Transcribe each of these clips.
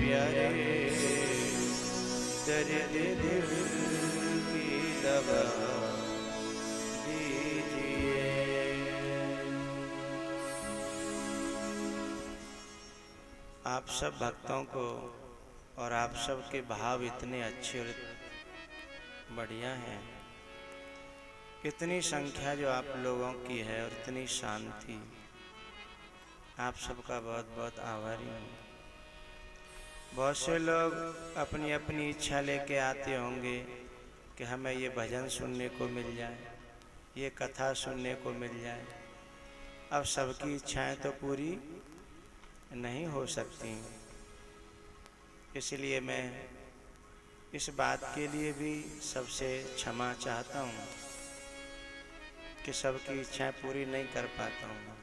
प्यारे दर्द दिल की दवा दीजिए। आप सब भक्तों को और आप सब के भाव इतने अच्छे और बढ़िया हैं, इतनी संख्या जो आप लोगों की है और इतनी शांति, आप सबका बहुत बहुत आभारी हूँ। बहुत से लोग अपनी अपनी इच्छा लेके आते होंगे कि हमें ये भजन सुनने को मिल जाए, ये कथा सुनने को मिल जाए। अब सबकी इच्छाएं तो पूरी नहीं हो सकती, इसलिए मैं इस बात के लिए भी सबसे क्षमा चाहता हूँ कि सबकी इच्छाएं पूरी नहीं कर पाता हूँ।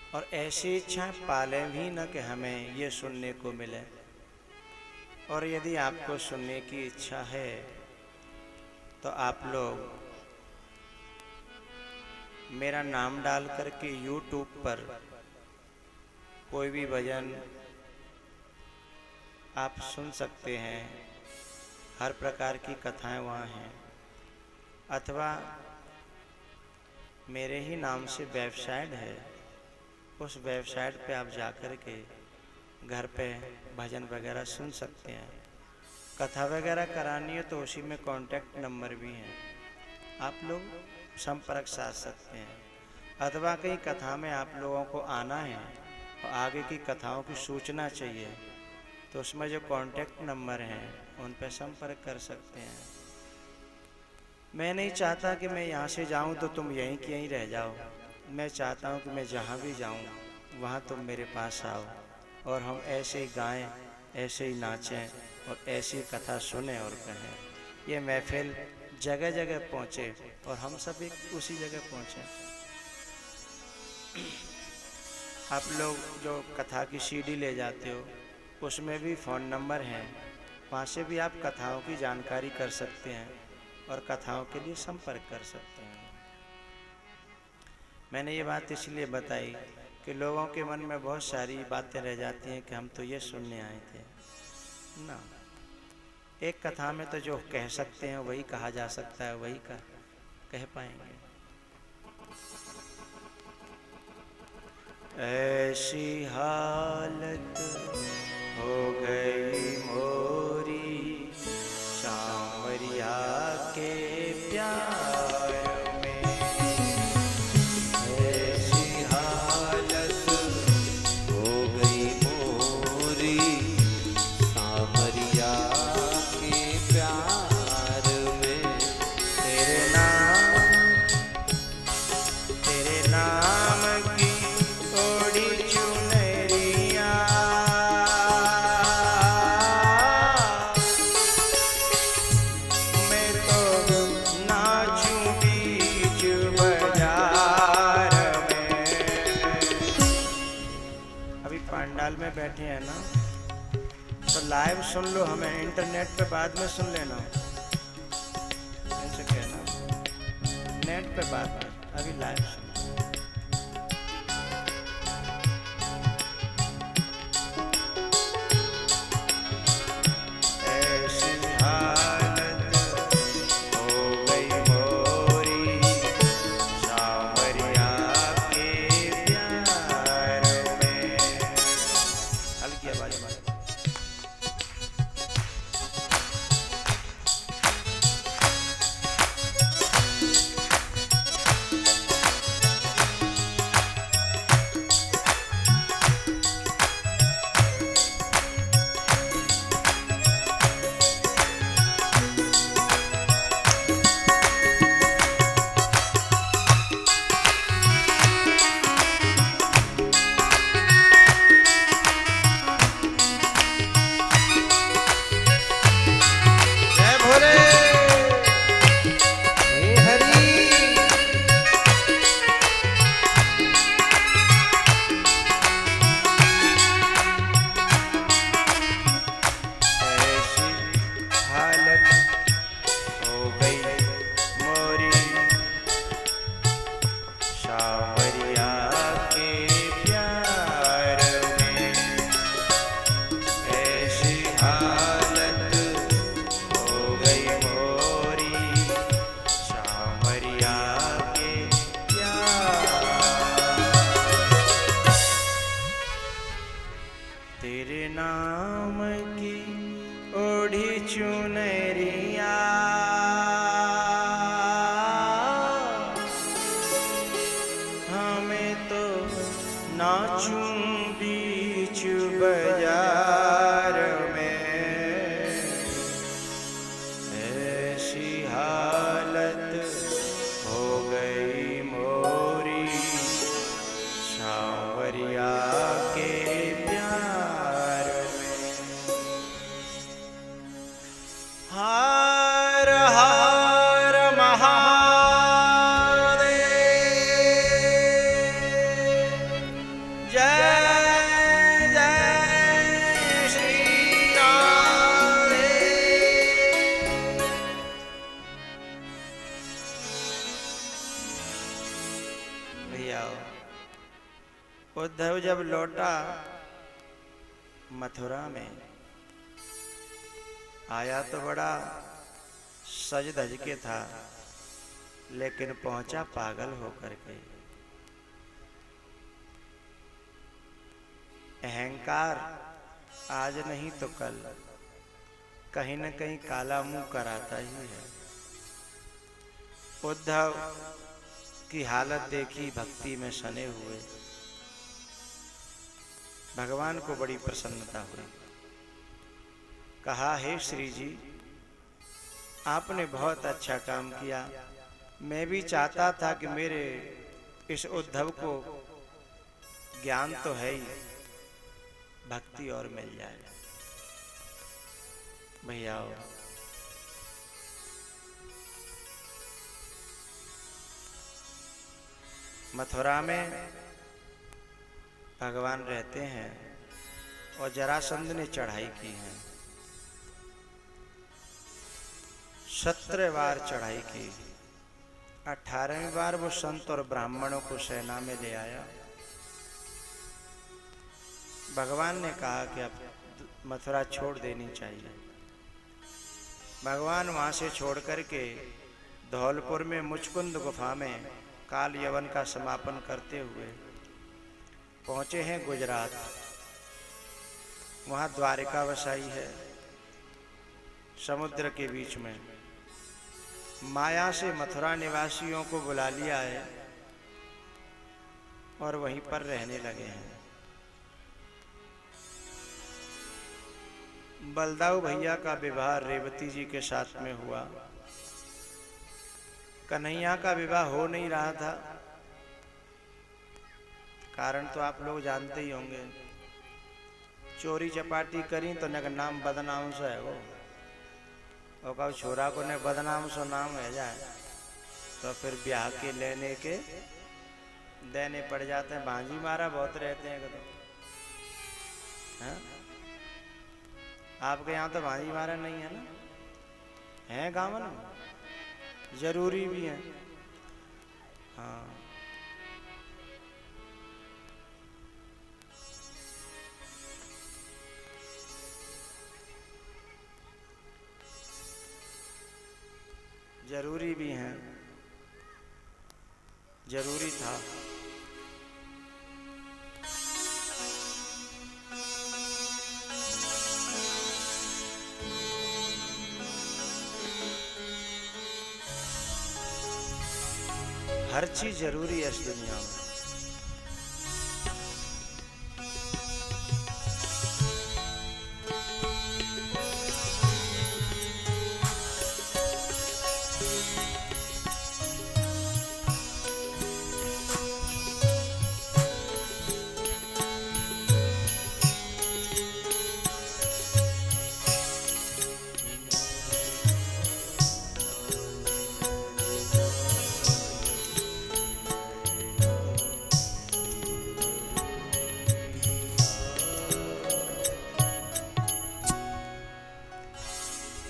और ऐसी इच्छाएं पालें भी न कि हमें ये सुनने को मिले। और यदि आपको सुनने की इच्छा है तो आप लोग मेरा नाम डाल करके YouTube पर कोई भी भजन आप सुन सकते हैं। हर प्रकार की कथाएं वहाँ हैं। अथवा मेरे ही नाम से वेबसाइट है, उस वेबसाइट पे आप जाकर के घर पे भजन वगैरह सुन सकते हैं। कथा वगैरह करानी है तो उसी में कांटेक्ट नंबर भी है, आप लोग संपर्क साध सकते हैं। अथवा कहीं कथा में आप लोगों को आना है और आगे की कथाओं की सूचना चाहिए तो उसमें जो कांटेक्ट नंबर हैं उन पर संपर्क कर सकते हैं। मैं नहीं चाहता कि मैं यहाँ से जाऊँ तो तुम यहीं की यहीं रह जाओ। मैं चाहता हूँ कि मैं जहाँ भी जाऊँ वहाँ तुम मेरे पास आओ और हम ऐसे ही गाएं, ऐसे ही नाचें और ऐसी कथा सुने और कहें। ये महफिल जगह जगह पहुँचे और हम सब एक उसी जगह पहुँचे। आप लोग जो कथा की सीडी ले जाते हो उसमें भी फ़ोन नंबर हैं, वहाँ से भी आप कथाओं की जानकारी कर सकते हैं और कथाओं के लिए संपर्क कर सकते हैं। मैंने ये बात इसलिए बताई कि लोगों के मन में बहुत सारी बातें रह जाती हैं कि हम तो ये सुनने आए थे ना। एक कथा में तो जो कह सकते हैं वही कहा जा सकता है, वही कह पाएंगे। ऐसी हालत हो गई मोरी सांवरिया के प्यार में, ऐसी हालत हो गई मोरी सांवरिया के प्यार में। तेरे नाम की ओढ़ी चुनरिया, मैं तो नाचूं बीच बाजार में। अभी पंडाल में बैठे हैं ना, तो लाइव सुन लो, हमें इंटरनेट पे बाद में सुन लेना। ऐसे कहना नेट पे बाद में, अभी लाइव सुन। ऐसी हालत हो गई मोरी सांवरिया के प्यार में। हल्की आवाज में। तेरे नाम की ओढ़ी चुनरिया हमें तो नाचूं बीच बाजार में, ऐसी हालत हो गई मोरी सांवरिया के प्यार में। हर हर महादेव, जय जय श्री राधे। भैया उद्धव जब लौटा मथुरा में, आया तो बड़ा सज धज के था, लेकिन पहुंचा पागल होकर के। अहंकार आज नहीं तो कल कहीं न कहीं काला मुंह कराता ही है। उद्धव की हालत देखी भक्ति में सने हुए, भगवान को बड़ी प्रसन्नता हुई। कहा, हे श्री जी, आपने बहुत अच्छा काम किया। मैं भी चाहता था कि मेरे इस उद्धव को ज्ञान तो है ही, भक्ति और मिल जाए। भैया मथुरा में भगवान रहते हैं और जरासंध ने चढ़ाई की है। 17 बार चढ़ाई की। 18वीं बार वो संत और ब्राह्मणों को सेना में ले आया। भगवान ने कहा कि अब मथुरा छोड़ देनी चाहिए। भगवान वहां से छोड़ करके धौलपुर में मुचकुंद गुफा में काल यवन का समापन करते हुए पहुंचे हैं गुजरात। वहां द्वारिका वसाई है, समुद्र के बीच में। माया से मथुरा निवासियों को बुला लिया है और वहीं पर रहने लगे हैं। बलदाऊ भैया का विवाह रेवती जी के साथ में हुआ। कन्हैया का विवाह हो नहीं रहा था। कारण तो आप लोग जानते ही होंगे। चोरी चपाटी करी तो न नाम बदनाम से है वो, और कहो छोरा को ने बदनाम सो नाम है जाए तो फिर ब्याह के लेने के देने पड़ जाते हैं। भांजी मारा बहुत रहते हैं कदम। आपके यहाँ तो भांजी मारा नहीं है ना? है गाँव में, जरूरी भी है। हाँ, जरूरी भी हैं, जरूरी था। हर चीज जरूरी है इस दुनिया में।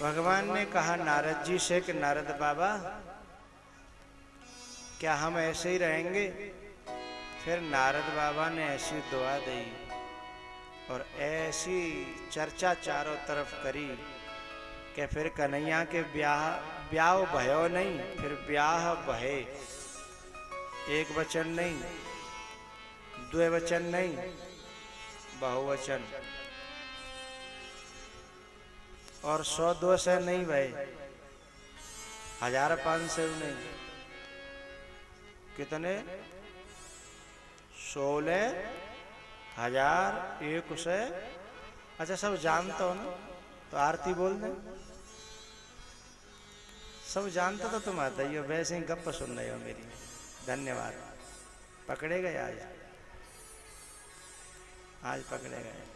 भगवान ने कहा नारद जी से कि नारद बाबा, क्या हम ऐसे ही रहेंगे? फिर नारद बाबा ने ऐसी दुआ दी और ऐसी चर्चा चारों तरफ करी कि फिर कन्हैया के ब्याह भयो नहीं, फिर ब्याह बहे। एक वचन नहीं, द्विवचन नहीं, बहुवचन। और 100-200 नहीं भाई, 1500 नहीं, कितने? 16,100। अच्छा सब जानते हो ना, तो आरती बोल दे। सब जानते तो तुम आता ही हो, वैसे ही गप्प सुन रहे हो मेरी। धन्यवाद। पकड़े गए आज, आज पकड़े गए।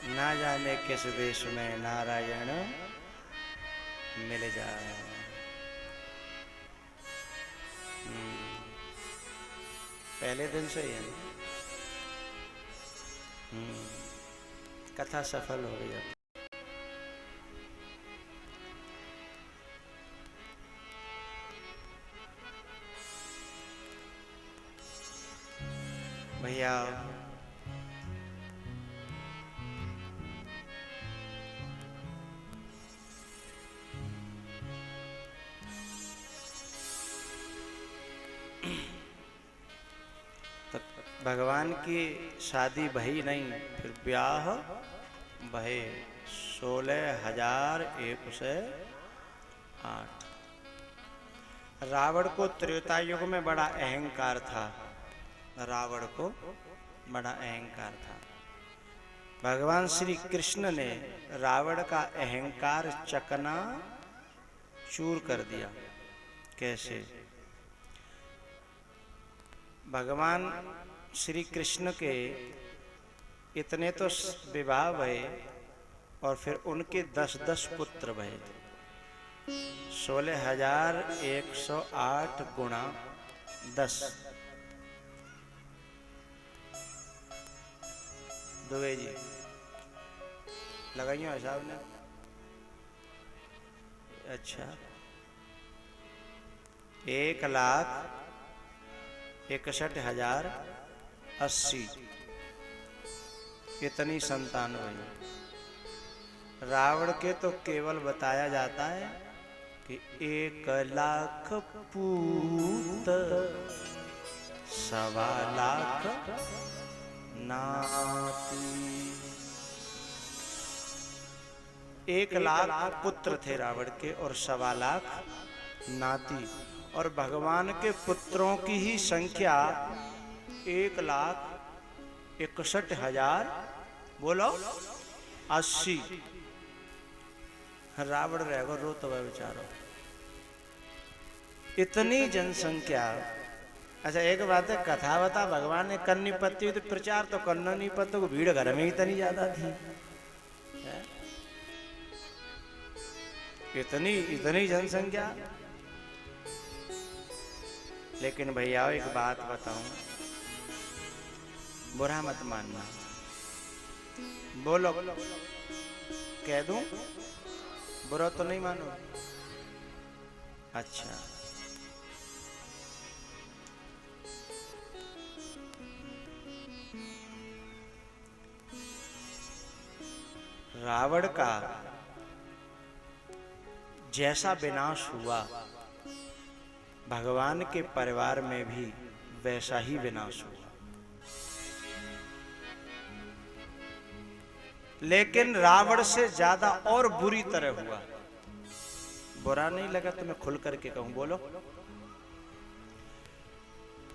ना जाने किस देश में नारायण मिल जाए। पहले दिन से ही है ना? कथा सफल हो गई अब। भैया तो भगवान की शादी भई नहीं, फिर ब्याह भये 16,108। रावण को त्रेता युग में बड़ा अहंकार था, रावण को बड़ा अहंकार था। भगवान श्री कृष्ण ने रावण का अहंकार चकना चूर कर दिया। कैसे? भगवान श्री कृष्ण के इतने तो विवाह भये और फिर उनके 10-10 पुत्र भये। 16,108 गुणा 10। दुबे जी लगाइयो हिसाब ने। अच्छा, 1,61,080 इतनी संतान हुई। रावण के तो केवल बताया जाता है कि 1,00,000 पूत, 1,25,000 नाती। 1,00,000 पुत्र थे रावण के और 1,25,000 नाती। और भगवान के पुत्रों की ही संख्या 1,61,000 बोलो 80। रावण रहेगा रो तो वह बेचारो, इतनी जनसंख्या। अच्छा एक बात है, कथा बता भगवान ने करनी पड़ती हुई तो प्रचार तो करना नहीं पड़ता, भीड़ घर में इतनी ज्यादा थी। इतनी जनसंख्या। लेकिन भैया एक बात बताऊं, बुरा मत मानना। बोलो कह दूं? बुरा तो नहीं मानो? अच्छा, रावण का जैसा विनाश हुआ, भगवान के परिवार में भी वैसा ही विनाश हुआ। लेकिन रावण से ज्यादा और बुरी तरह हुआ। बुरा नहीं लगा तो मैं खुल करके कहूं, बोलो।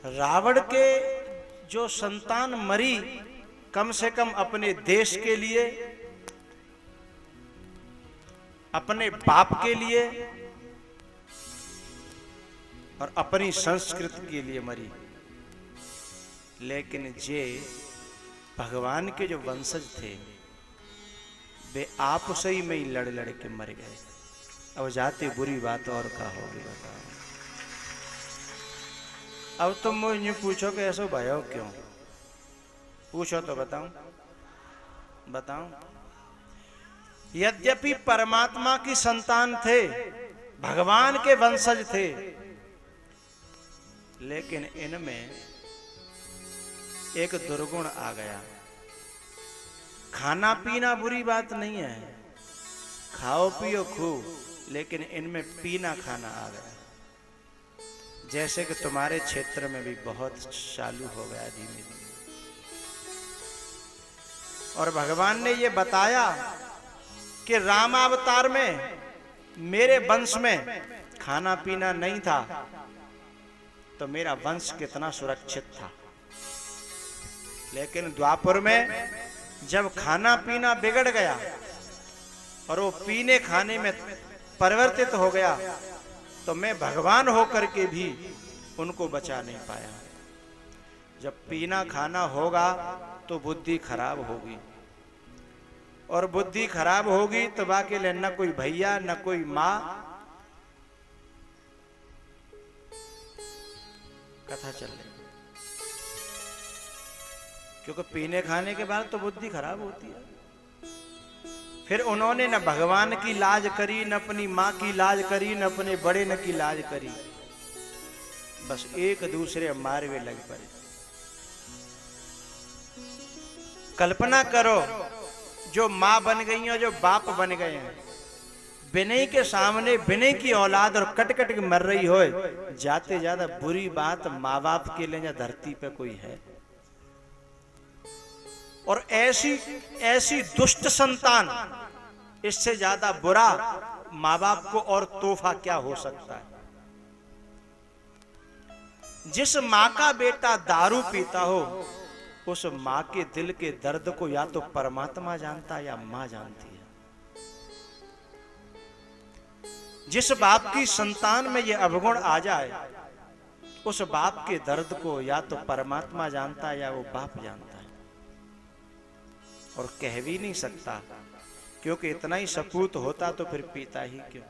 रावण के जो संतान मरी, कम से कम अपने देश के लिए, अपने बाप के लिए और अपनी संस्कृति के लिए मरी। लेकिन जे भगवान के जो वंशज थे वे आपस ही में ही लड़ लड़ के मर गए। अब जाते बुरी बात और का होगी बताओ। अब तुम मुझे पूछो कि ऐसा भयो क्यों? पूछो तो बताऊं। यद्यपि परमात्मा की संतान थे, भगवान के वंशज थे, लेकिन इनमें एक दुर्गुण आ गया। खाना पीना बुरी बात नहीं है, खाओ पियो खूब, लेकिन इनमें पीना खाना आ गया। जैसे कि तुम्हारे क्षेत्र में भी बहुत चालू हो गया धीमे धीमे। और भगवान ने ये बताया कि रामावतार में मेरे वंश में खाना पीना नहीं था, तो मेरा वंश कितना सुरक्षित था। लेकिन द्वापर में जब खाना पीना बिगड़ गया और वो पीने खाने में परिवर्तित हो गया, तो मैं भगवान होकर के भी उनको बचा नहीं पाया। जब पीना खाना होगा तो बुद्धि खराब होगी, और बुद्धि खराब होगी तो बाकी ले न कोई भैया न कोई माँ। कथा चल रही, क्योंकि पीने खाने के बाद तो बुद्धि खराब होती है। फिर उन्होंने न भगवान की लाज करी, न अपनी माँ की लाज करी, न अपने बड़े न की लाज करी, बस एक दूसरे मारवे लग पड़े। कल्पना करो, जो माँ बन गई हैं, जो बाप बन गए हैं, विनय के सामने विनय की औलाद और कट कट के मर रही हो, जाते ज्यादा बुरी बात माँ बाप के लिए धरती पे कोई है? और ऐसी दुष्ट संतान, इससे ज्यादा बुरा माँ बाप को और तोहफा क्या हो सकता है? जिस माँ का बेटा दारू पीता हो, उस माँ के दिल के दर्द को या तो परमात्मा जानता है या माँ जानती है। जिस बाप की संतान में यह अवगुण आ जाए, उस बाप के दर्द को या तो परमात्मा जानता है या वो बाप जानता है। और कह भी नहीं सकता, क्योंकि इतना ही सपूत होता तो फिर पीता ही क्यों।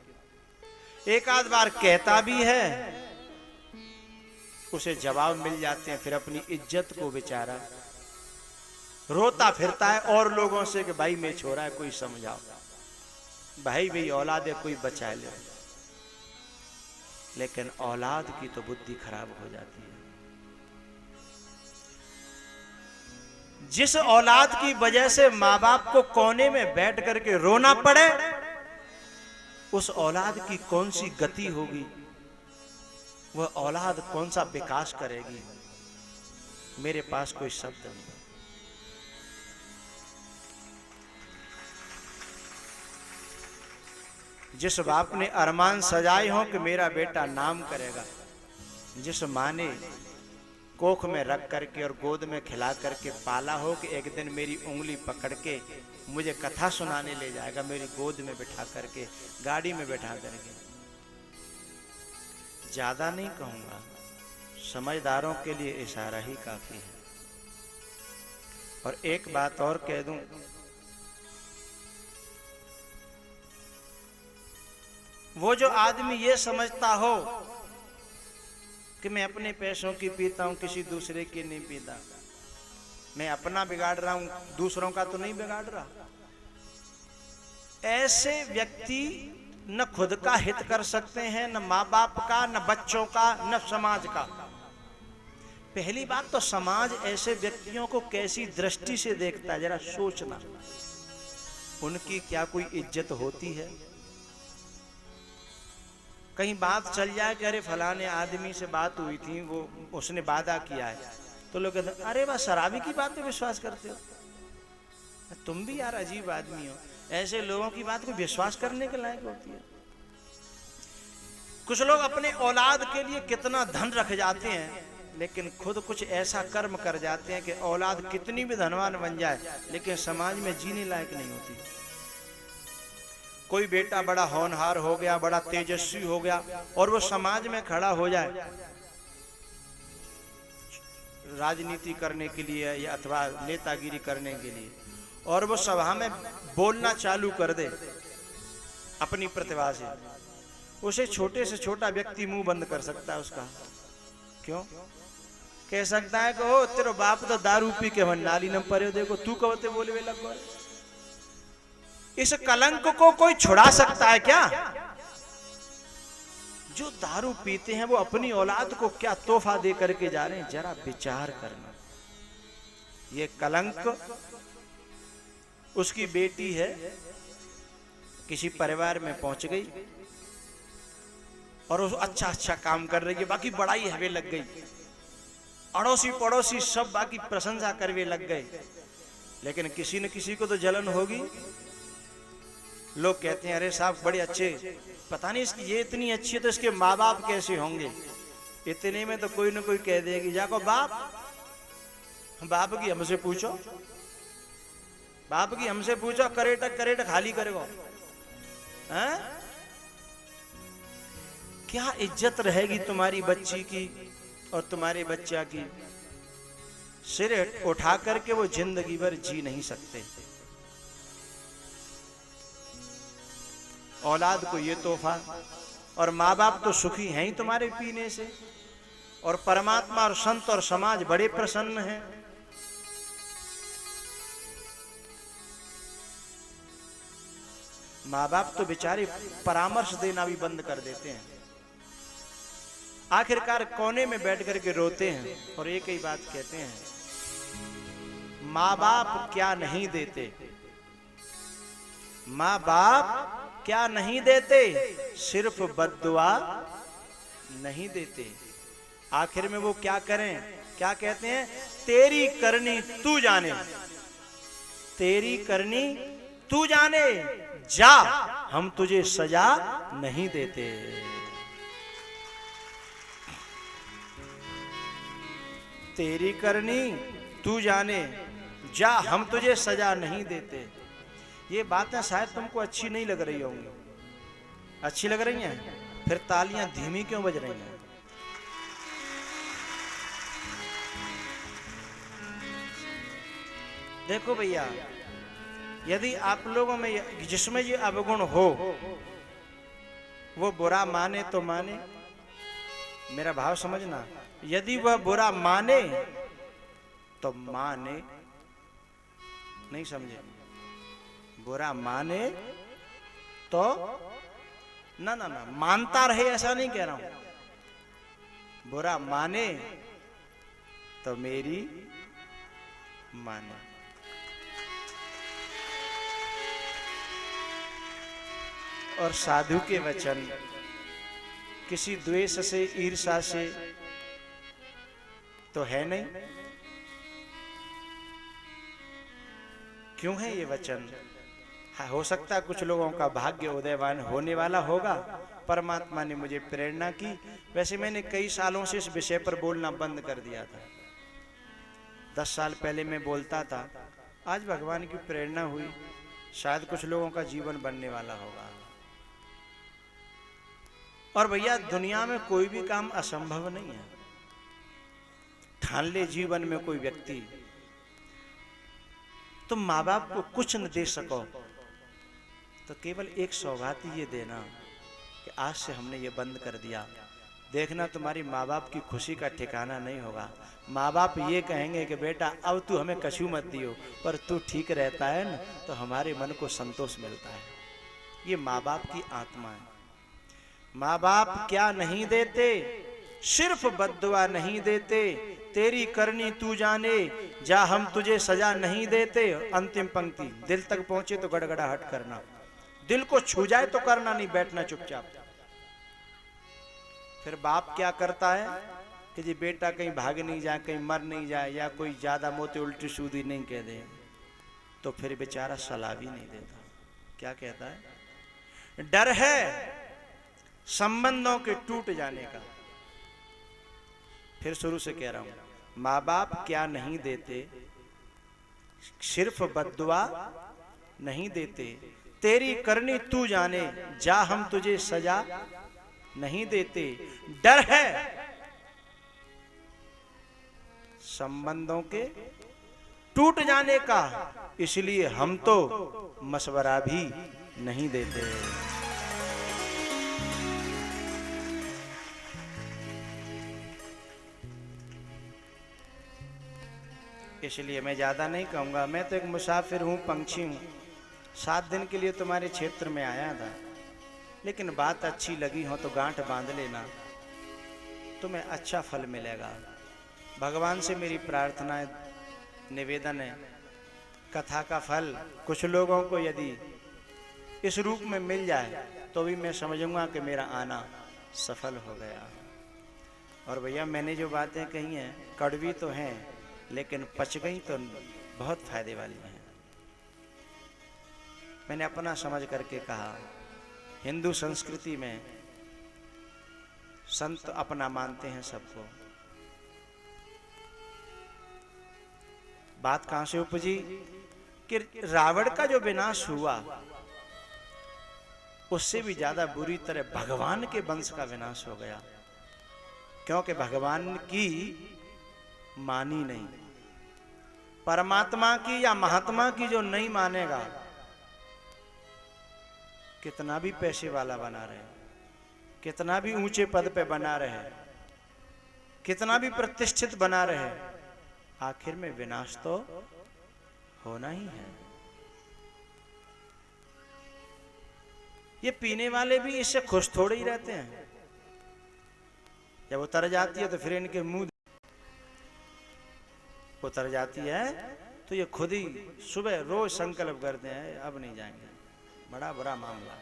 एक आध बार कहता भी है, उसे जवाब मिल जाते हैं, फिर अपनी इज्जत को बेचारा रोता फिरता है और लोगों से कि भाई मैं छोरा है, कोई समझाओ, भाई औलाद है, कोई बचा ले। लेकिन औलाद की तो बुद्धि खराब हो जाती है। जिस औलाद की वजह से माँ बाप को कोने में बैठ करके रोना पड़े, उस औलाद की कौन सी गति होगी, वह औलाद कौन सा विकास करेगी, मेरे पास कोई शब्द नहीं। जिस बाप ने अरमान सजाए हो कि मेरा बेटा नाम करेगा, जिस माँ ने कोख में रख करके और गोद में खिला करके पाला हो कि एक दिन मेरी उंगली पकड़ के मुझे कथा सुनाने ले जाएगा, मेरी गोद में बिठा करके, गाड़ी में बिठा करके। ज्यादा नहीं कहूंगा, समझदारों के लिए इशारा ही काफी है। और एक बात और कह दूं, वो जो आदमी ये समझता हो कि मैं अपने पैसों की पीता हूं, किसी दूसरे की नहीं पीता, मैं अपना बिगाड़ रहा हूं, दूसरों का तो नहीं बिगाड़ रहा, ऐसे व्यक्ति न खुद का हित कर सकते हैं, न माँ बाप का, न बच्चों का, न समाज का। पहली बात तो समाज ऐसे व्यक्तियों को कैसी दृष्टि से देखता है, जरा सोचना। उनकी क्या कोई इज्जत होती है? कहीं बात चल जाए कि अरे फलाने आदमी से बात हुई थी, वो उसने वादा किया है, तो लोग कहते हैं अरे बस शराबी की बात पे विश्वास करते हो, तुम भी यार अजीब आदमी हो। ऐसे लोगों की बात को विश्वास करने के लायक होती है? कुछ लोग अपने औलाद के लिए कितना धन रख जाते हैं, लेकिन खुद कुछ ऐसा कर्म कर जाते हैं कि औलाद कितनी भी धनवान बन जाए, लेकिन समाज में जीने लायक नहीं होती। कोई बेटा बड़ा होनहार हो गया, बड़ा तेजस्वी हो गया, और वो समाज में खड़ा हो जाए राजनीति करने के लिए या अथवा नेतागिरी करने के लिए, और वो सभा में बोलना चालू कर दे अपनी प्रतिभा से, उसे छोटे से छोटा व्यक्ति मुंह बंद कर सकता है उसका। क्यों? कह सकता है कि ओ तेरे बाप तो दारू पी के मन नाली न पड़े, देखो तू कहते बोले वे लगभग। इस कलंक को कोई छुड़ा सकता है क्या? जो दारू पीते हैं वो अपनी औलाद को क्या तोहफा दे करके जा रहे हैं, जरा विचार करना। ये कलंक उसकी बेटी है, किसी परिवार में पहुंच गई और वो अच्छा अच्छा काम कर रही है, बाकी बड़ाई हवे लग गई, अड़ोसी पड़ोसी सब बाकी प्रशंसा करवे लग गए, लेकिन किसी न किसी को तो जलन होगी। लोग कहते हैं अरे साहब बड़े अच्छे, पता नहीं इसकी ये इतनी अच्छी है तो इसके माँ बाप कैसे होंगे। इतने में तो कोई न कोई कह देगी जाको बाप की हमसे पूछो, बाप की हमसे पूछो, करेट खाली करेगो हैं? क्या इज्जत रहेगी तुम्हारी बच्ची की और तुम्हारे बच्चा की? सिर उठा करके वो जिंदगी भर जी नहीं सकते। औलाद को ये तोहफा, और माँ बाप तो सुखी हैं ही तुम्हारे पीने से, और परमात्मा और संत और समाज बड़े प्रसन्न हैं। माँ बाप तो बेचारे परामर्श देना भी बंद कर देते हैं, आखिरकार कोने में बैठ करके रोते हैं और एक ही बात कहते हैं, माँ बाप क्या नहीं देते, माँ बाप क्या नहीं देते, सिर्फ बद्दुआ नहीं देते। आखिर में वो क्या करें, क्या कहते हैं, तेरी करनी तू जाने, तेरी करनी तू जाने, जा हम तुझे सजा नहीं देते। तेरी करनी तू जाने, जा हम तुझे सजा नहीं देते। ये बातें शायद तुमको अच्छी नहीं लग रही होंगी, अच्छी लग रही हैं? फिर तालियां धीमी क्यों बज रही हैं? देखो भैया, यदि आप लोगों में जिसमें ये अवगुण हो, वो बुरा माने तो माने, मेरा भाव समझना, यदि वह बुरा माने तो माने, नहीं समझे, बुरा माने तो ना ना ना मानता रहे, ऐसा नहीं कह रहा हूं, बुरा माने तो मेरी माने। और साधु के वचन किसी द्वेष से ईर्षा से तो है नहीं। क्यों है ये वचन? हो सकता है कुछ लोगों का भाग्य उदयवान होने वाला होगा, परमात्मा ने मुझे प्रेरणा की। वैसे मैंने कई सालों से इस विषय पर बोलना बंद कर दिया था, 10 साल पहले मैं बोलता था, आज भगवान की प्रेरणा हुई, शायद कुछ लोगों का जीवन बनने वाला होगा। और भैया दुनिया में कोई भी काम असंभव नहीं है। ठान ले जीवन में कोई व्यक्ति, तुम माँ बाप को कुछ न दे सको तो केवल एक सौगात ये देना कि आज से हमने ये बंद कर दिया, देखना तुम्हारी माँ बाप की खुशी का ठिकाना नहीं होगा। माँ बाप ये कहेंगे कि बेटा अब तू हमें कछू मत दियो, पर तू ठीक रहता है ना तो हमारे मन को संतोष मिलता है। ये माँ बाप की आत्मा है। माँ बाप क्या नहीं देते, सिर्फ बद्दुआ नहीं देते, तेरी करनी तू जाने, जा हम तुझे सजा नहीं देते। अंतिम पंक्ति, दिल तक पहुंचे तो गड़गड़ाहट करना, दिल को छू जाए तो करना नहीं, बैठना चुपचाप। फिर बाप क्या करता है कि जी बेटा कहीं भाग नहीं जाए, कहीं मर नहीं जाए, या कोई ज्यादा मोती उल्टी सूदी नहीं कह दे, तो फिर बेचारा सलाह भी नहीं देता। क्या कहता है? डर है संबंधों के टूट जाने का। फिर शुरू से कह रहा हूं, माँ बाप क्या नहीं देते, सिर्फ बद्दुआ नहीं देते, तेरी करनी तू जाने, जा हम तुझे सजा नहीं देते। डर है संबंधों के टूट जाने का, इसलिए हम तो मशवरा भी नहीं देते। इसलिए मैं ज्यादा नहीं कहूंगा, मैं तो एक मुसाफिर हूं, पंछी हूं, 7 दिन के लिए तुम्हारे क्षेत्र में आया था, लेकिन बात अच्छी लगी हो तो गांठ बांध लेना, तुम्हें अच्छा फल मिलेगा। भगवान से मेरी प्रार्थना है, निवेदन है, कथा का फल कुछ लोगों को यदि इस रूप में मिल जाए तो भी मैं समझूंगा कि मेरा आना सफल हो गया। और भैया मैंने जो बातें कही हैं कड़वी तो हैं, लेकिन पच गई तो बहुत फायदे वाली हैं। मैंने अपना समझ करके कहा। हिंदू संस्कृति में संत अपना मानते हैं सबको। बात कहां से उपजी कि रावण का जो विनाश हुआ उससे भी ज्यादा बुरी तरह भगवान के वंश का विनाश हो गया, क्योंकि भगवान की मानी नहीं। परमात्मा की या महात्मा की जो नहीं मानेगा, कितना भी पैसे वाला बना रहे, कितना भी ऊंचे पद पे बना रहे, कितना भी प्रतिष्ठित बना रहे, आखिर में विनाश तो होना ही है। ये पीने वाले भी इससे खुश थोड़े ही रहते हैं। जब उतर जाती है तो फिर इनके मुंह उतर जाती है तो ये खुद ही सुबह रोज संकल्प करते हैं अब नहीं जाएंगे, बड़ा बुरा मामला।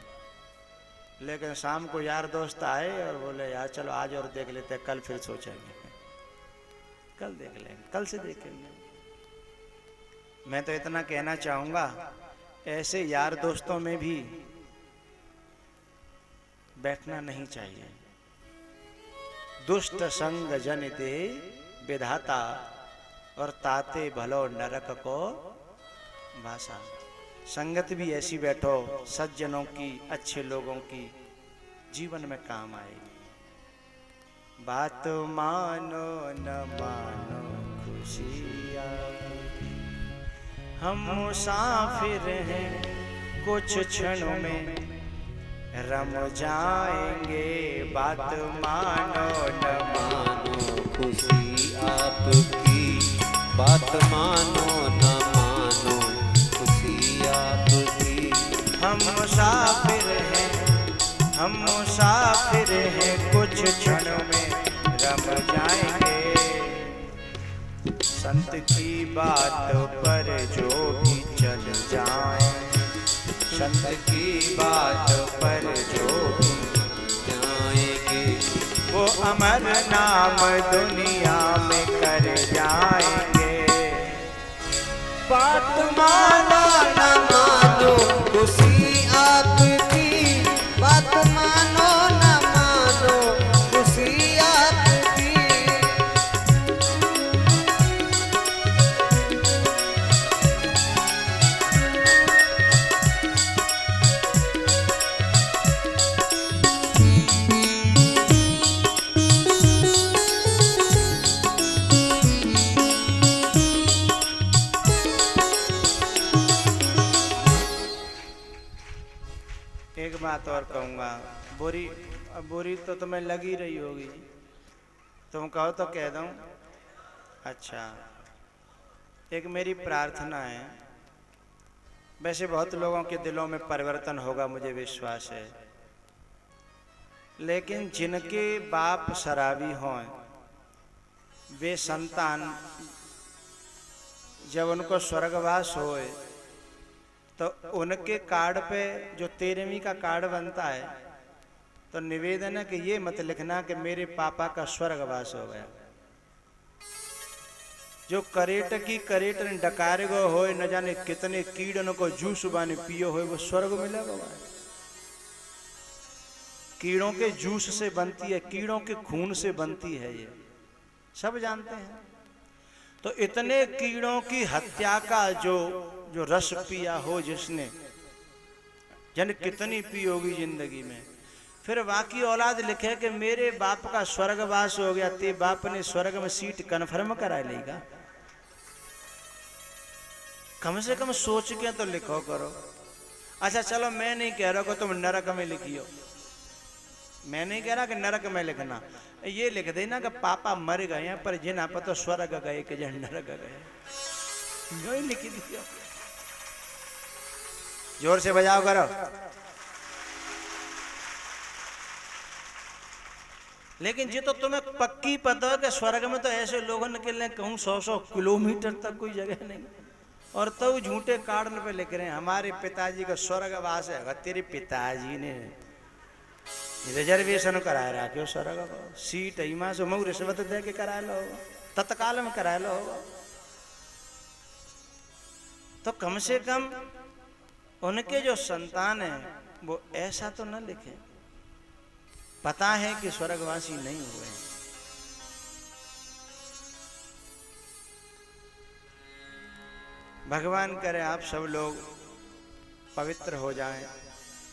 लेकिन शाम को यार दोस्त आए और बोले यार चलो आज और देख लेते हैं, कल फिर सोचेंगे, कल देख लेंगे, कल से देखेंगे। मैं तो इतना कहना चाहूंगा, ऐसे यार दोस्तों में भी बैठना नहीं चाहिए। दुष्ट संग जन दे विधाता और ताते भलो नरक को भाषा। संगत भी ऐसी बैठो सज्जनों की, अच्छे लोगों की, जीवन में काम आएगी। बात मानो न मानो खुशी आएगी। हम मुसाफिर हैं कुछ क्षणों में रम जाएंगे। बात मानो न मानो खुशी आपकी, बात मानो न मानो खुशी आपकी। हम मुसाफिर हैं कुछ क्षणों में रम जाएंगे। संत की बात पर जो भी चल जाए, संत की बात पर जो भी जाएंगे, वो अमर नाम दुनिया में कर जाएंगे। बात मानो न मानो खुशी आपकी, बात मानो न मानो खुशी आपकी। एक बात और कहूंगा, बुरी तो तुम्हें लगी रही होगी, तुम कहो तो कह दूं। अच्छा, एक मेरी प्रार्थना है। वैसे बहुत लोगों के दिलों में परिवर्तन होगा मुझे विश्वास है, लेकिन जिनके बाप शराबी हों, वे संतान जब उनको स्वर्गवास होए तो उनके कार्ड पे जो 13वीं का कार्ड बनता है तो निवेदन है कि ये मत लिखना कि मेरे पापा का स्वर्गवास हो गया। जो करेट की करेट डकार गो हो, न जाने कितने कीड़न को जूस बाने पियो हो, वो स्वर्ग मिलेगा। कीड़ों के जूस से बनती है, कीड़ों के खून से बनती है, ये सब जानते हैं। तो इतने कीड़ों की हत्या का जो रस पिया हो जिसने, जन कितनी पी होगी जिंदगी में, फिर बाकी औलाद लिखे कि मेरे बाप का स्वर्गवास हो गया, ते बाप ने स्वर्ग में सीट कन्फर्म करा लेगा। कम से कम सोच के तो लिखो करो। अच्छा चलो, मैं नहीं कह रहा कि तुम नरक में लिखियो, मैं नहीं कह रहा कि नरक में लिखना, ये लिख देना कि पापा मर गए हैं पर जिन आप तो स्वर्ग गए कि जन नरक गए, जो ही लिख दिया। जोर से बजाओ करो। लेकिन जी तो तुम्हें पक्की पता है कि स्वर्ग में तो ऐसे लोग निकलने कहूँ 100-100 किलोमीटर तक कोई जगह नहीं, और तो झूठे कारण पे लिख रहे हैं हमारे पिताजी का स्वर्गवास है। अगर तेरे पिताजी ने रिजर्वेशन कराए रखे स्वर्ग सीट इमा से मऊ रिश्वत दे के करा लो, तत्काल में करा लो, तो कम से कम उनके जो संतान है वो ऐसा तो न लिखे, पता है कि स्वर्गवासी नहीं हुए हैं। भगवान करे आप सब लोग पवित्र हो जाएं,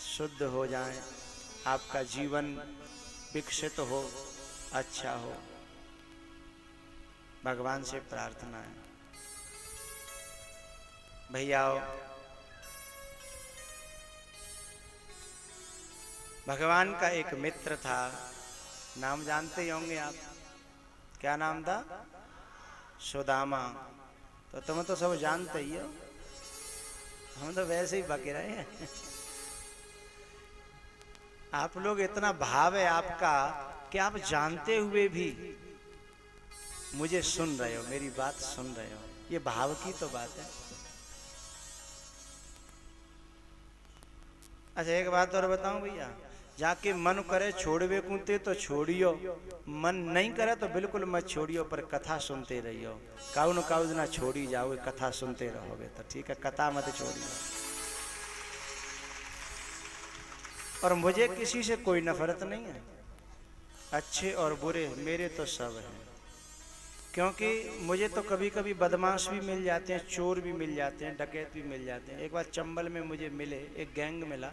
शुद्ध हो जाएं, आपका जीवन विकसित हो, अच्छा हो, भगवान से प्रार्थना है। भैया भगवान का एक मित्र था, नाम जानते ही होंगे आप, क्या नाम था? सुदामा। तो तुम तो सब जानते ही हो, हम तो वैसे ही बके रहे हैं। आप लोग इतना भाव है आपका कि आप जानते हुए भी मुझे सुन रहे हो, मेरी बात सुन रहे हो, ये भाव की तो बात है। अच्छा एक बात और बताऊं भैया, जाके मन करे छोड़वे कूते तो छोड़ियो, मन नहीं करे तो बिल्कुल मत छोड़ियो, पर कथा सुनते रहियो। काउ न काउ ना छोड़ी जाओगे, कथा सुनते रहोगे तो ठीक है, कथा मत छोड़ियो। और मुझे किसी से कोई नफरत नहीं है, अच्छे और बुरे मेरे तो सब हैं, क्योंकि मुझे तो कभी कभी बदमाश भी मिल जाते हैं, चोर भी मिल जाते हैं, डकैत भी मिल जाते हैं। एक बार चंबल में मुझे मिले, एक गैंग मिला,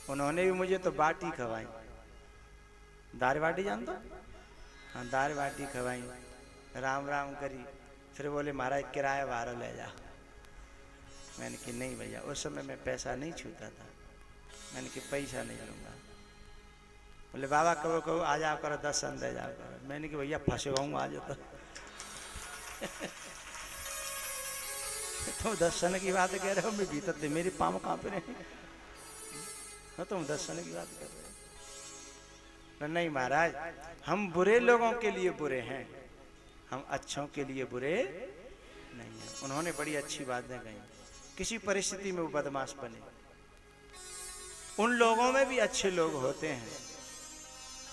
उन्होंने भी मुझे तो बाटी खवाई, दाल बाटी जानते हो? हाँ दाल बाटी खवाई, राम राम करी, फिर बोले महाराज किराया बाहर ले जा। मैंने कि नहीं भैया, उस समय मैं पैसा नहीं छूता था, मैंने कि पैसा नहीं लूँगा। बोले बाबा कहो कहो आ जाओ करो, 10 सन दे जाओ करो। मैंने कि भैया फंसे हुआ आज तो। तुम 10 सन की बात कह रहे हो, मैं भीतर थे मेरे पाँव काँप रहे हैं, तुम 10 सन की बात कर रहे हो। नहीं महाराज, हम बुरे लोगों के लिए बुरे हैं, हम अच्छों के लिए बुरे नहीं है। उन्होंने बड़ी अच्छी बातें कही, किसी परिस्थिति में वो बदमाश बने, उन लोगों में भी अच्छे लोग होते हैं।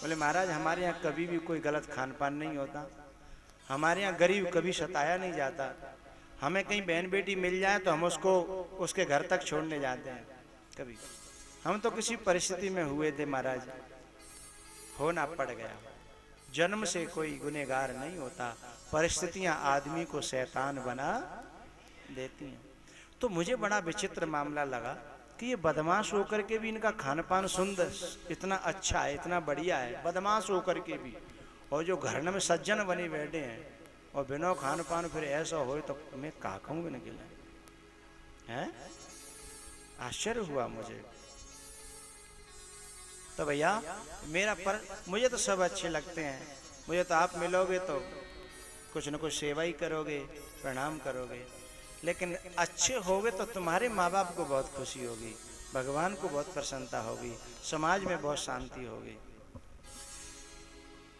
बोले महाराज हमारे यहाँ कभी भी कोई गलत खान पान नहीं होता, हमारे यहाँ गरीब कभी सताया नहीं जाता, हमें कहीं बहन बेटी मिल जाए तो हम उसको उसके घर तक छोड़ने जाते हैं। कभी हम तो किसी परिस्थिति में हुए थे महाराज, होना पड़ गया। जन्म से कोई गुनहगार नहीं होता, परिस्थितियां आदमी को शैतान बना देती हैं। तो मुझे बड़ा विचित्र मामला लगा कि ये बदमाश होकर के भी इनका खान पान सुंदर इतना अच्छा है, इतना बढ़िया है, बदमाश होकर के भी, और जो घर में सज्जन बने बैठे हैं और बिना खान पान फिर ऐसा हो तो मैं का कहूँ भी निकला है। आश्चर्य हुआ मुझे। तो भैया मुझे तो सब अच्छे लगते हैं, मुझे तो आप मिलोगे तो कुछ न कुछ सेवा ही करोगे, प्रणाम करोगे, लेकिन अच्छे होगे तो तुम्हारे माँ बाप को बहुत खुशी होगी, भगवान को बहुत प्रसन्नता होगी, समाज में बहुत शांति होगी।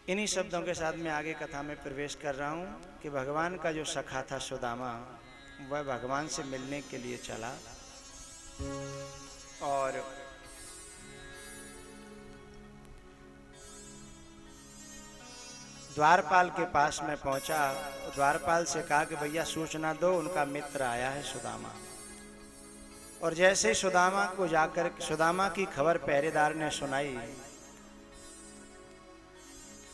इन्हीं शब्दों के साथ मैं आगे कथा में प्रवेश कर रहा हूँ कि भगवान का जो सखा था सुदामा, वह भगवान से मिलने के लिए चला और द्वारपाल के पास में पहुंचा। द्वारपाल से कहा कि भैया सूचना दो, उनका मित्र आया है सुदामा। और जैसे सुदामा को जाकर सुदामा की खबर पहरेदार ने सुनाई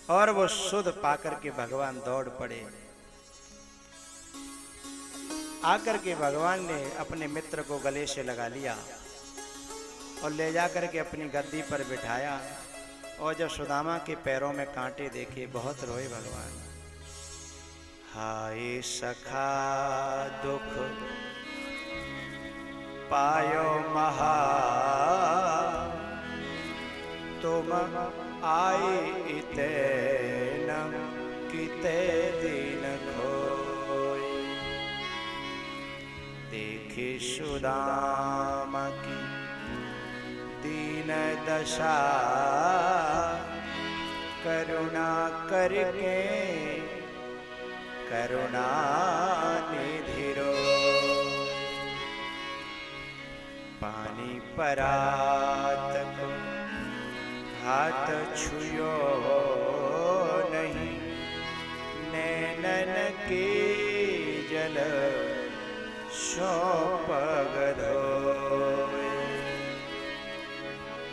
और वो सुध पाकर के भगवान दौड़ पड़े। आकर के भगवान ने अपने मित्र को गले से लगा लिया और ले जाकर के अपनी गद्दी पर बिठाया। और जब सुदामा के पैरों में कांटे देखे बहुत रोए भगवान। हाय सखा दुख पायो महा, तुम आए इते न किते दिन खोए। देखे सुदामा की दीन दीन दशा करुणा करके करुणा निधिरो पानी परात को हाथ छुयो नहीं नैनन के जल सौंप धोए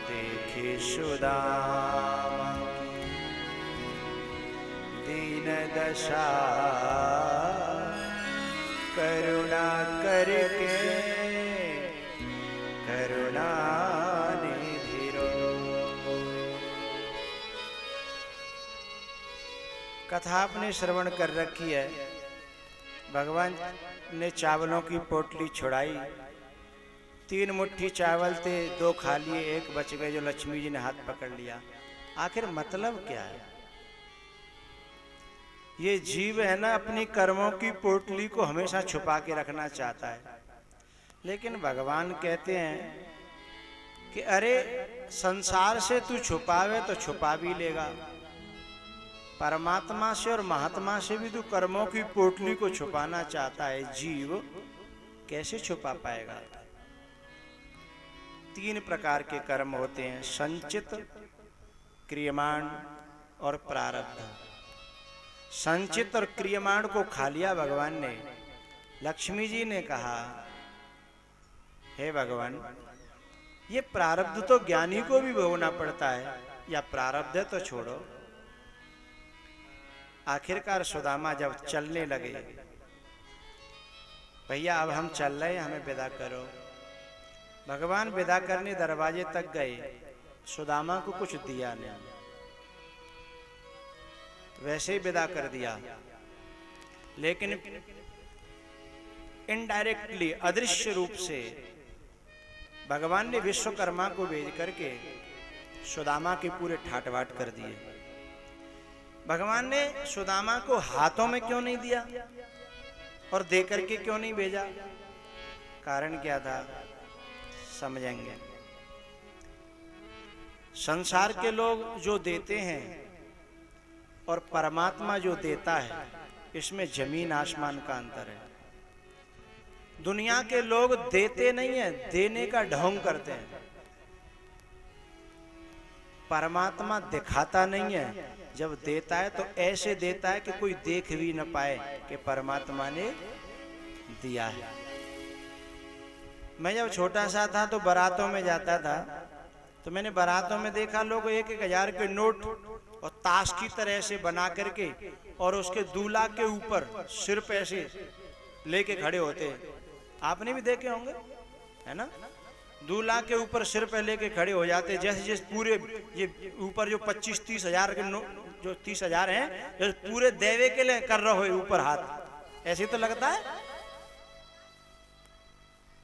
देखे सुदामा दीन दशा करुणा करके करुणा निधिरो। कथा आपने श्रवण कर रखी है। भगवान ने चावलों की पोटली छुड़ाई, 3 मुट्ठी चावल थे, 2 खा लिए, 1 बच गए जो लक्ष्मी जी ने हाथ पकड़ लिया। आखिर मतलब क्या है? ये जीव है ना, अपनी कर्मों की पोटली को हमेशा छुपा के रखना चाहता है, लेकिन भगवान कहते हैं कि अरे संसार से तू छुपावे तो छुपा भी लेगा, परमात्मा से और महात्मा से भी तू कर्मों की पोटली को छुपाना चाहता है, जीव कैसे छुपा पाएगा? 3 प्रकार के कर्म होते हैं, संचित, क्रियमाण और प्रारब्ध। संचित और क्रियमाण को खा लिया भगवान ने। लक्ष्मी जी ने कहा, हे भगवान, ये प्रारब्ध तो ज्ञानी को भी भोगना पड़ता है, या प्रारब्ध है तो छोड़ो। आखिरकार सुदामा जब चलने लगे, भैया अब हम चल रहे हैं, हमें विदा करो। भगवान विदा करने दरवाजे तक गए, सुदामा को कुछ दिया नहीं, वैसे ही विदा कर दिया। लेकिन इनडायरेक्टली, अदृश्य रूप से भगवान ने विश्वकर्मा को भेज करके सुदामा के पूरे ठाटबाट कर दिए। भगवान ने सुदामा को हाथों में क्यों नहीं दिया और दे करके क्यों नहीं भेजा? कारण क्या था, समझेंगे। संसार के लोग जो देते हैं और परमात्मा जो देता है, इसमें जमीन आसमान का अंतर है। दुनिया के लोग देते नहीं है, देने का ढोंग करते हैं। परमात्मा दिखाता नहीं है, जब देता है तो ऐसे देता है कि कोई देख भी न पाए कि परमात्मा ने दिया है। मैं जब छोटा सा था तो बारातों में जाता था, तो मैंने बारातों में देखा लोग 1-1 हजार के नोट और ताश की तरह से बना करके और उसके दूल्हा के ऊपर सिर पे ऐसे लेके खड़े होते हैं। आपने भी देखे होंगे, है ना? दूल्हा के ऊपर सिर पे लेके खड़े हो जाते, जैसे जैसे पूरे ये ऊपर जो 25-30 हजार के जो 30 हजार हैं, जैसे पूरे देवे के लिए कर रहे हो ऊपर हाथ, ऐसे तो लगता है।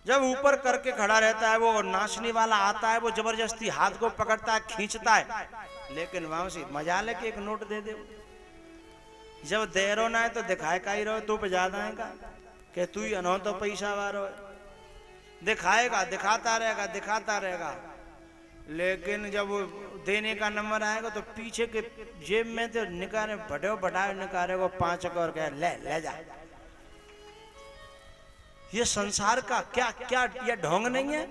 जब ऊपर करके खड़ा रहता है, वो नाचने वाला आता है, वो जबरदस्ती हाथ को पकड़ता है, खींचता है, लेकिन वहां से मजा लेके 1 नोट दे दे। जब दे रो ना है तो दिखाए का ही रहो, तू पे ज्यादा है का कि तू ही अनो तो पैसा वारो दिखाएगा, दिखाता रहेगा। लेकिन जब वो देने का नंबर आएगा तो पीछे के जेब में तो निकाले बढ़ाए निकाले को 5 और कह ले जा। ये संसार का क्या क्या ये ढोंग नहीं है?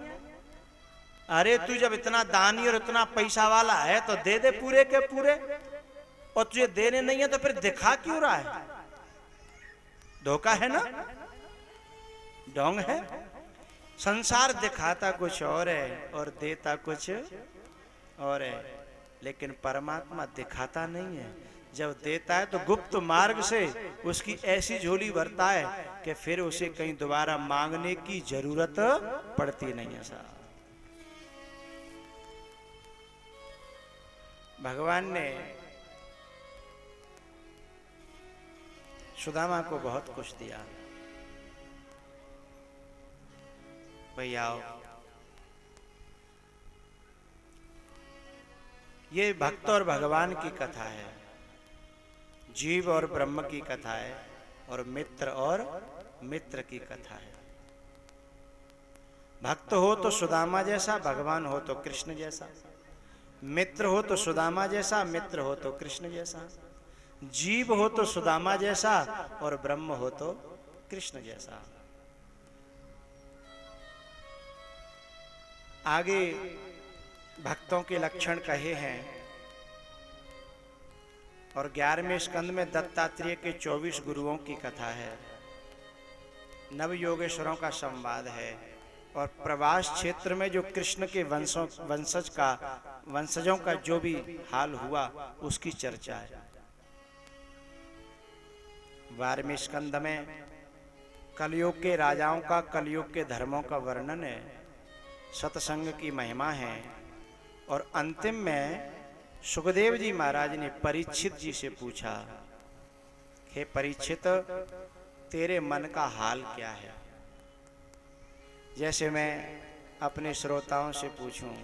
अरे तू जब इतना दानी और इतना पैसा वाला है तो दे दे पूरे के पूरे, और तुझे देने नहीं है तो फिर दिखा क्यों रहा है? धोखा है ना, ढोंग है। संसार दिखाता कुछ और है और देता कुछ और है, लेकिन परमात्मा दिखाता नहीं है। जब देता है तो गुप्त मार्ग से उसकी ऐसी झोली भरता है कि फिर उसे कहीं दोबारा मांगने की जरूरत पड़ती नहीं है। साहब, भगवान ने सुदामा को बहुत कुछ दिया। भैया ये भक्त और भगवान की कथा है, जीव और ब्रह्म की कथा है, और मित्र की कथा है। भक्त हो तो सुदामा जैसा, भगवान हो तो कृष्ण जैसा, मित्र हो तो सुदामा जैसा, मित्र हो तो कृष्ण जैसा, जीव हो तो सुदामा जैसा और ब्रह्म हो तो कृष्ण जैसा। आगे भक्तों के लक्षण कहे हैं और 11वें स्कंद में दत्तात्रेय के 24 गुरुओं की कथा है, नव योगेश्वरों का संवाद है और प्रवास क्षेत्र में जो कृष्ण के वंशजों का जो भी हाल हुआ उसकी चर्चा है। 12वें स्कंद में कलयुग के राजाओं का, कलयुग के धर्मों का वर्णन है, सत्संग की महिमा है और अंतिम में सुखदेव जी महाराज ने परीक्षित जी से पूछा, हे परीक्षित, तेरे मन का हाल क्या है? जैसे मैं अपने श्रोताओं से पूछूं,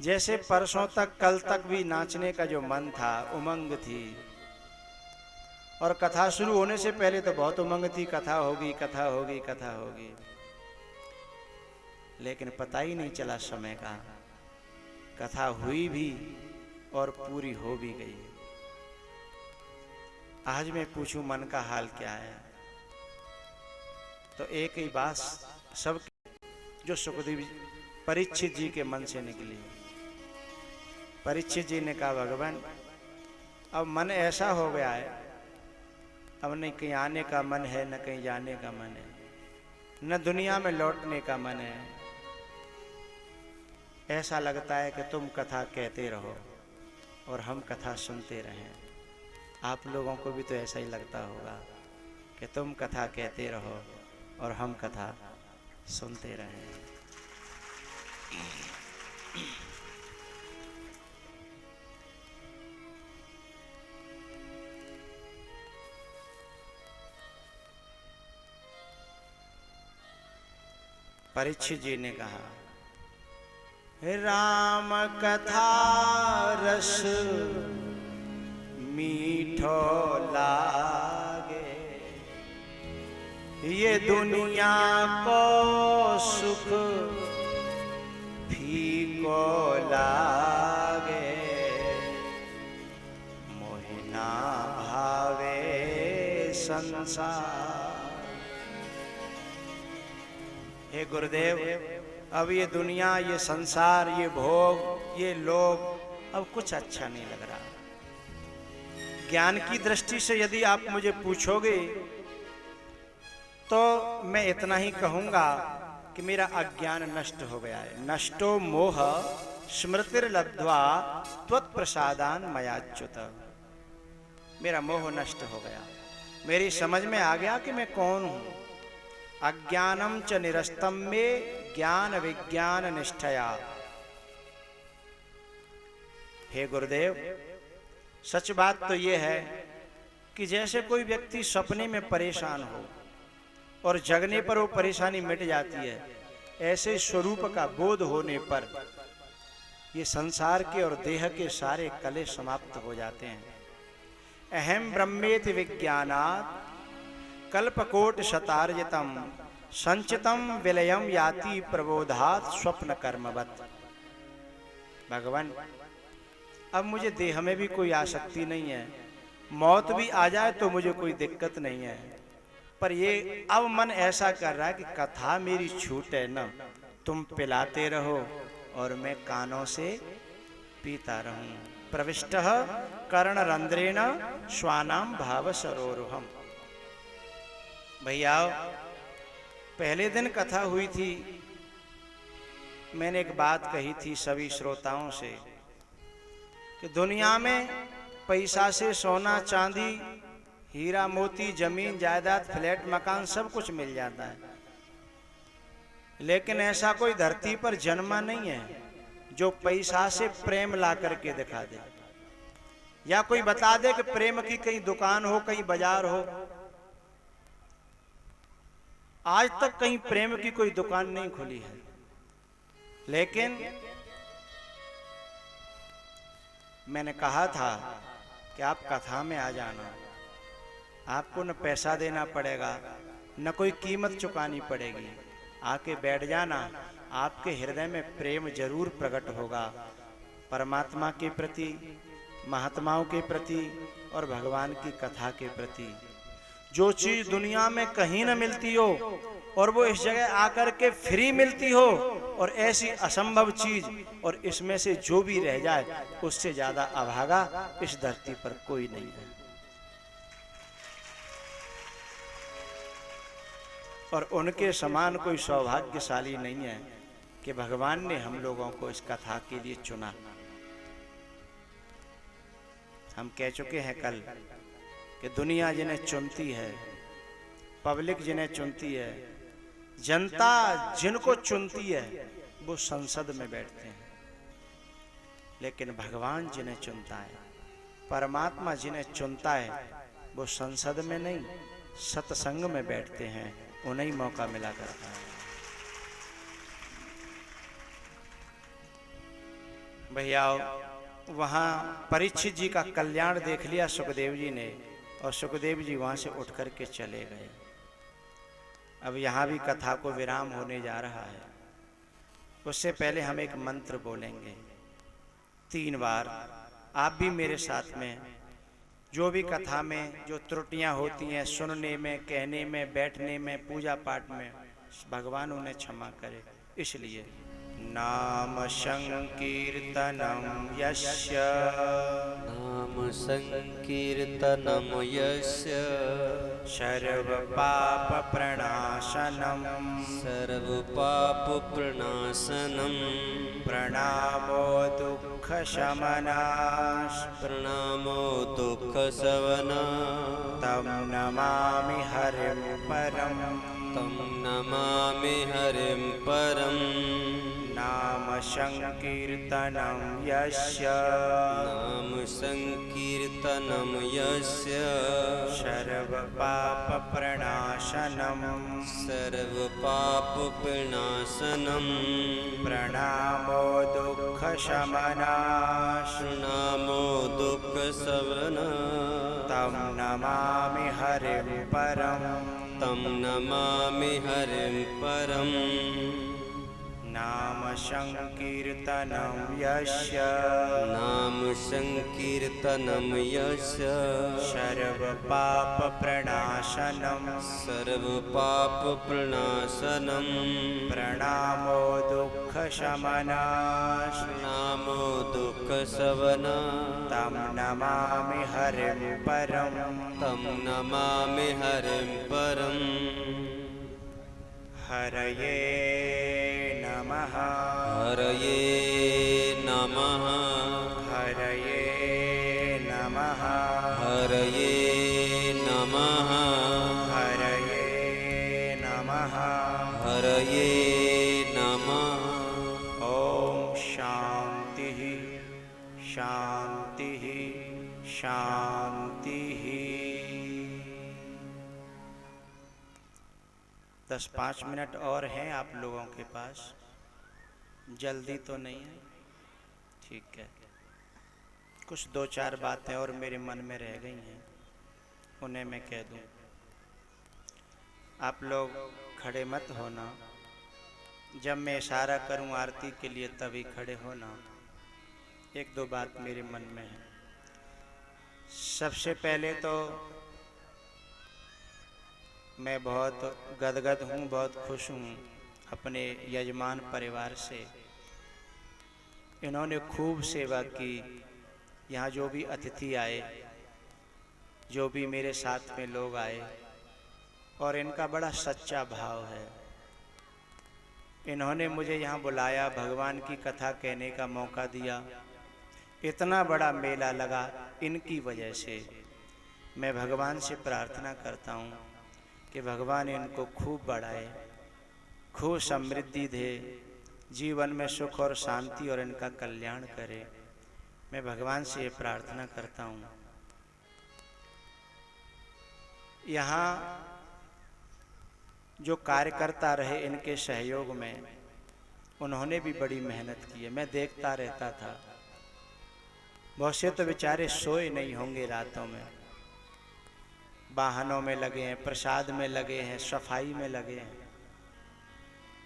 जैसे परसों तक, कल तक भी नाचने का जो मन था, उमंग थी, और कथा शुरू होने से पहले तो बहुत उमंग थी, कथा होगी, कथा होगी, कथा होगी, लेकिन पता ही नहीं चला समय का, कथा हुई भी और पूरी हो भी गई। आज मैं पूछूं मन का हाल क्या है, तो एक ही बात सब जो सुखदेव परीक्षित जी के मन से निकली। परीक्षित जी ने कहा, भगवान अब मन ऐसा हो गया है, अब न कहीं आने का मन है, न कहीं जाने का मन है, न दुनिया में लौटने का मन है। ऐसा लगता है कि तुम कथा कहते रहो और हम कथा सुनते रहें। आप लोगों को भी तो ऐसा ही लगता होगा कि तुम कथा कहते रहो और हम कथा सुनते रहें। परीक्षित जी ने कहा, राम कथा रस मीठो लागे, ये दुनिया को सुख फीको लागे, मोहिना भावे संसार। हे गुरुदेव, अब ये दुनिया, ये संसार, ये भोग, ये लोग अब कुछ अच्छा नहीं लग रहा। ज्ञान की दृष्टि से यदि आप मुझे पूछोगे तो मैं इतना ही कहूंगा कि मेरा अज्ञान नष्ट हो गया है। नष्टो मोह स्मृतिर्लब्ध्वा त्वत्प्रसादान मयाच्युत। मेरा मोह नष्ट हो गया, मेरी समझ में आ गया कि मैं कौन हूं। अज्ञानम च निरस्तम में ज्ञान विज्ञान निष्ठया। हे गुरुदेव, सच बात तो यह है कि जैसे कोई व्यक्ति सपने में परेशान हो और जगने पर वो परेशानी मिट जाती है, ऐसे स्वरूप का बोध होने पर ये संसार के और देह के सारे कले समाप्त हो जाते हैं। अहम ब्रह्मेति विज्ञानात् कल्पकोट शतार्जितम संचितम विलयम याति प्रबोधात् स्वप्न कर्मवत्। भगवान, अब मुझे देह में भी कोई आसक्ति नहीं है, मौत भी आ जाए तो मुझे कोई दिक्कत नहीं है, पर ये अब मन ऐसा कर रहा है कि कथा मेरी छूटे न, तुम पिलाते रहो और मैं कानों से पीता रहूं। प्रविष्टः कर्णरंध्रेण श्वानाम भाव सरोरुहम। भैया, पहले दिन कथा हुई थी, मैंने एक बात कही थी सभी श्रोताओं से कि दुनिया में पैसा से सोना चांदी, हीरा मोती, जमीन जायदाद, फ्लैट मकान सब कुछ मिल जाता है, लेकिन ऐसा कोई धरती पर जन्मा नहीं है जो पैसा से प्रेम ला करके दिखा दे, या कोई बता दे कि प्रेम की कहीं दुकान हो, कहीं बाजार हो। आज तक कहीं प्रेम की कोई दुकान नहीं खुली है, लेकिन मैंने कहा था कि आप कथा में आ जाना, आपको न पैसा देना पड़ेगा, न कोई कीमत चुकानी पड़ेगी। आके बैठ जाना, आपके हृदय में प्रेम जरूर प्रकट होगा परमात्मा के प्रति, महात्माओं के प्रति और भगवान की कथा के प्रति। जो चीज दुनिया में कहीं न मिलती हो और वो इस जगह आकर के फ्री मिलती हो, और ऐसी असंभव चीज, और इसमें से जो भी रह जाए उससे ज्यादा अभागा इस धरती पर कोई नहीं है। और उनके समान कोई सौभाग्यशाली नहीं है कि भगवान ने हम लोगों को इस कथा के लिए चुना। हम कह चुके हैं कल कि दुनिया जिन्हें चुनती है, पब्लिक जिन्हें चुनती है, जनता जिनको चुनती है, वो संसद में बैठते हैं। लेकिन भगवान जिन्हें चुनता है, परमात्मा जिन्हें चुनता है, वो संसद में नहीं, सत्संग में बैठते हैं। उन्हें मौका मिला करता है। भैया वहां परीक्षित जी का कल्याण देख लिया सुखदेव जी ने, और सुखदेव जी वहां से उठ करके चले गए। अब यहाँ भी कथा को विराम होने जा रहा है। उससे पहले हम एक मंत्र बोलेंगे 3 बार। आप भी मेरे साथ में, जो भी कथा में जो त्रुटियां होती हैं, सुनने में, कहने में, बैठने में, पूजा पाठ में, भगवान उन्हें क्षमा करे। इसलिए नाम संकीर्तनम यस्य, नाम संकीर्तनम यस्य, सर्व पाप प्रणाशनम, सर्व पाप प्रणाशनम, प्रणामो दुख शमनाश, प्रणामो दुख शमना, तम नमामि हरिं परम, तम नमामि हरिं परम। नाम संकीर्तनम यस्य, नाम संकीर्तनम यस्य, सर्व पाप प्रणाशनम, सर्व पाप प्रणाशनम, प्रणामो दुख शमनाश, प्रणामो दुख शमना, तम नमामि हरिं परम, तम नमामि हरिं परम। नाम संकीर्तनम यस्य, नाम संकीर्तनम यस्य, सर्व पाप प्रणाशनम, सर्व पाप प्रणाशनम, प्रणामो दुख शमनाश, प्रणामो दुख शमना, तम नमामि हरिं परम, तम नमामि हरिं परम। हरये नमः, हरये नमः, हरये नमः, हरये नमः, हरये नमः, हरये नमः। ओम शांति शांति शांति। 10-5 मिनट और हैं आप लोगों के पास, जल्दी तो नहीं है? ठीक है। कुछ 2-4 बातें और मेरे मन में रह गई हैं, उन्हें मैं कह दूं। आप लोग खड़े मत होना, जब मैं इशारा करूं आरती के लिए तभी खड़े होना। 1-2 बात मेरे मन में है। सबसे पहले तो मैं बहुत गदगद हूँ, बहुत खुश हूँ अपने यजमान परिवार से। इन्होंने खूब सेवा की। यहाँ जो भी अतिथि आए, जो भी मेरे साथ में लोग आए, और इनका बड़ा सच्चा भाव है। इन्होंने मुझे यहाँ बुलाया, भगवान की कथा कहने का मौका दिया। इतना बड़ा मेला लगा इनकी वजह से। मैं भगवान से प्रार्थना करता हूँ कि भगवान इनको खूब बढ़ाए, खूब समृद्धि दे, जीवन में सुख और शांति और इनका कल्याण करे। मैं भगवान से ये प्रार्थना करता हूँ। यहाँ जो कार्यकर्ता रहे इनके सहयोग में, उन्होंने भी बड़ी मेहनत की है। मैं देखता रहता था। बहुत से तो बेचारे सोए नहीं होंगे रातों में, वाहनों में लगे हैं, प्रसाद में लगे हैं, सफाई में लगे हैं।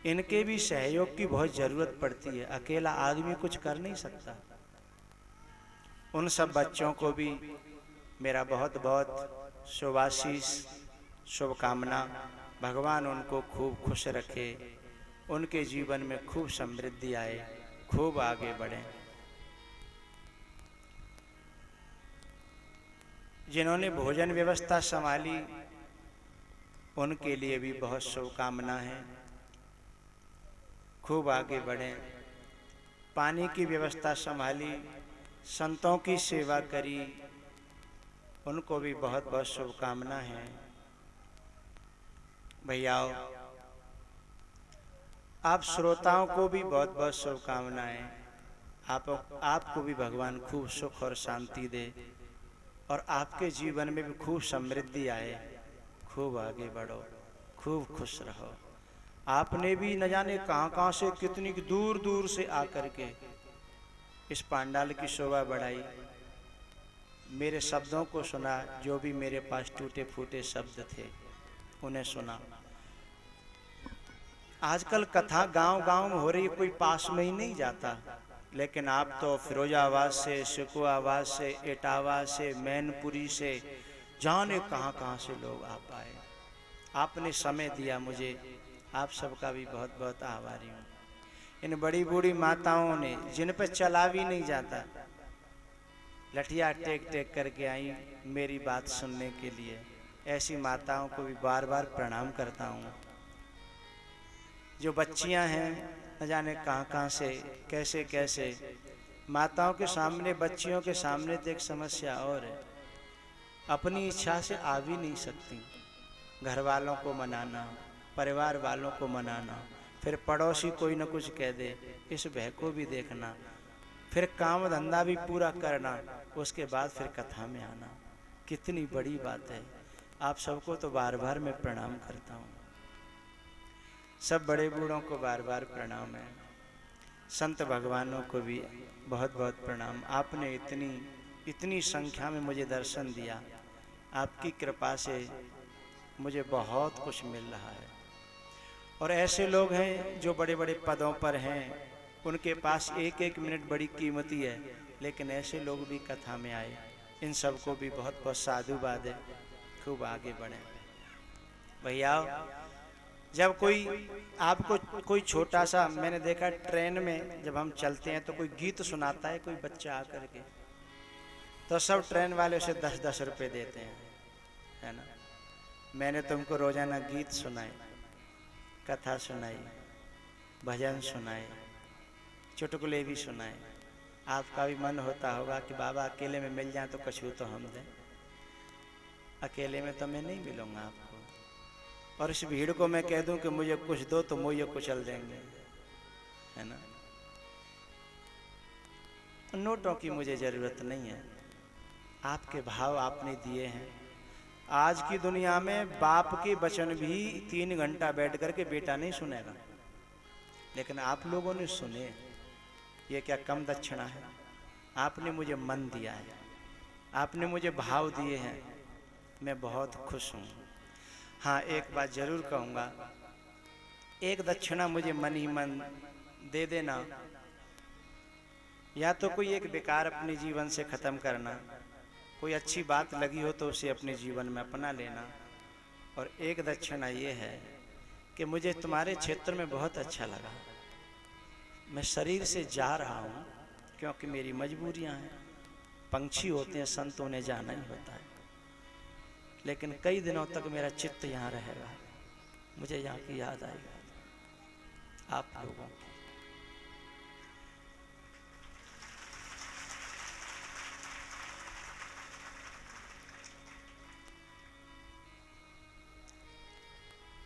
इनके भी सहयोग की बहुत जरूरत पड़ती है, अकेला आदमी कुछ कर नहीं सकता। उन सब बच्चों को भी मेरा बहुत बहुत शुभाशीष, शुभकामना। भगवान उनको खूब खुश रखे, उनके जीवन में खूब समृद्धि आए, खूब आगे बढ़े। जिन्होंने भोजन व्यवस्था संभाली उनके लिए भी बहुत शुभकामना है, खूब आगे बढ़े। पानी की व्यवस्था संभाली, संतों की सेवा करी, उनको भी बहुत बहुत शुभकामना है। भैयाओ, आप श्रोताओं को भी बहुत बहुत शुभकामनाएं। आपको भी भगवान खूब सुख और शांति दे और आपके जीवन में भी खूब समृद्धि आए, खूब आगे बढ़ो, खूब खुश रहो। आपने भी न जाने कहाँ से, कितनी दूर दूर से आकर के इस पांडाल की शोभा बढ़ाई। मेरे शब्दों को सुना, जो भी मेरे पास टूटे फूटे शब्द थे उन्हें सुना। आजकल कथा गांव गांव में हो रही, कोई पास में ही नहीं जाता, लेकिन आप तो फिरोजाबाद से, सिकुआबाद से, एटावा से, मैनपुरी से, जाने कहाँ कहाँ से लोग आप आए। आपने समय दिया मुझे, आप सबका भी बहुत बहुत आभारी हूँ। इन बड़ी बूढ़ी माताओं ने, जिन पर चला भी नहीं जाता, लठिया टेक टेक करके आई मेरी बात सुनने के लिए, ऐसी माताओं को भी बार बार प्रणाम करता हूँ। जो बच्चियाँ हैं न जाने कहाँ कहाँ से, कैसे कैसे, माताओं के सामने, बच्चियों के सामने तो एक समस्या और है, अपनी इच्छा से आ भी नहीं सकती। घर वालों को मनाना, परिवार वालों को मनाना, फिर पड़ोसी कोई न कुछ कह दे, इस भय को भी देखना, फिर काम धंधा भी पूरा करना, उसके बाद फिर कथा में आना, कितनी बड़ी बात है। आप सबको तो बार बार मैं प्रणाम करता हूँ, सब बड़े बूढ़ों को बार बार प्रणाम है, संत भगवानों को भी बहुत बहुत प्रणाम। आपने इतनी संख्या में मुझे दर्शन दिया, आपकी कृपा से मुझे बहुत कुछ मिल रहा है। और ऐसे लोग हैं जो बड़े बड़े पदों पर हैं, उनके पास एक एक मिनट बड़ी कीमती है, लेकिन ऐसे लोग भी कथा में आए, इन सबको भी बहुत बहुत साधुवाद है, खूब आगे बढ़े। भैया, जब आपको कोई छोटा सा, मैंने देखा ट्रेन में जब हम चलते हैं तो कोई गीत सुनाता है कोई बच्चा आकर के, तो सब ट्रेन वाले उसे 10-10 रुपए देते हैं, है ना। मैंने तुमको रोजाना गीत सुनाए, कथा सुनाई, भजन सुनाए, चुटकुले भी सुनाए। आपका भी मन होता होगा कि बाबा अकेले में मिल जाए तो कछु तो हम दें। अकेले में तो मैं नहीं मिलूंगा आपको, और इस भीड़ को मैं कह दूं कि मुझे कुछ दो तो मुझे कुचल देंगे, है ना। नोटों की मुझे जरूरत नहीं है, आपके भाव आपने दिए हैं। आज की दुनिया में बाप के वचन भी 3 घंटा बैठ करके बेटा नहीं सुनेगा, लेकिन आप लोगों ने सुने, ये क्या कम दक्षिणा है। आपने मुझे मन दिया है, आपने मुझे भाव दिए हैं, मैं बहुत खुश हूँ। हाँ, एक बात जरूर कहूँगा, एक दक्षिणा मुझे मन ही मन दे देना, या तो कोई एक विकार अपने जीवन से खत्म करना, कोई अच्छी बात लगी हो तो उसे अपने जीवन में अपना लेना। और एक दक्षिणा ये है कि मुझे तुम्हारे क्षेत्र में बहुत अच्छा लगा। मैं शरीर से जा रहा हूँ क्योंकि मेरी मजबूरियाँ हैं, पंछी होते हैं, संत उन्हें जाना ही होता है, लेकिन कई दिनों तक मेरा चित्त यहाँ रहेगा, मुझे यहाँ की याद आएगी आप लोगों की।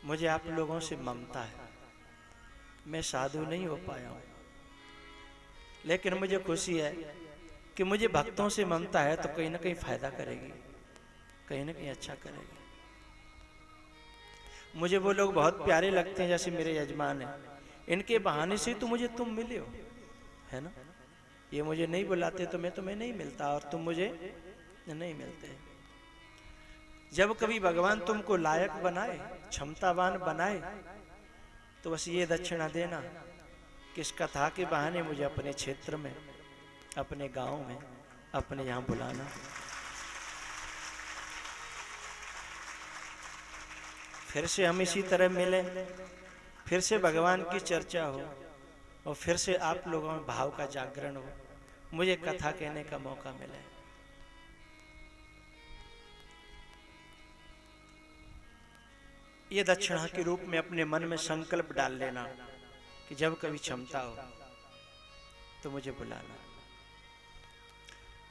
मुझे आप लोगों से ममता है, मैं साधु नहीं हो पाया हूँ, लेकिन मुझे खुशी है कि मुझे भक्तों से ममता है, तो कहीं ना कहीं फायदा करेगी, कहीं ना कहीं अच्छा करेगी। मुझे वो लोग बहुत प्यारे लगते हैं, जैसे मेरे यजमान हैं, इनके बहाने से तो मुझे तुम मिले हो, है ना। ये मुझे नहीं बुलाते तो मैं तुम्हें नहीं मिलता, और तुम मुझे नहीं मिलते। जब कभी भगवान तुमको लायक बनाए, क्षमतावान बनाए, तो बस ये दक्षिणा देना कि इस कथा के बहाने मुझे अपने क्षेत्र में, अपने गांव में, अपने यहाँ बुलाना। फिर से हम इसी तरह मिले, फिर से भगवान की चर्चा हो और फिर से आप लोगों में भाव का जागरण हो, मुझे कथा कहने का मौका मिले। ये दक्षिणा के रूप में अपने मन में संकल्प डाल लेना कि जब कभी क्षमता हो तो मुझे बुलाना।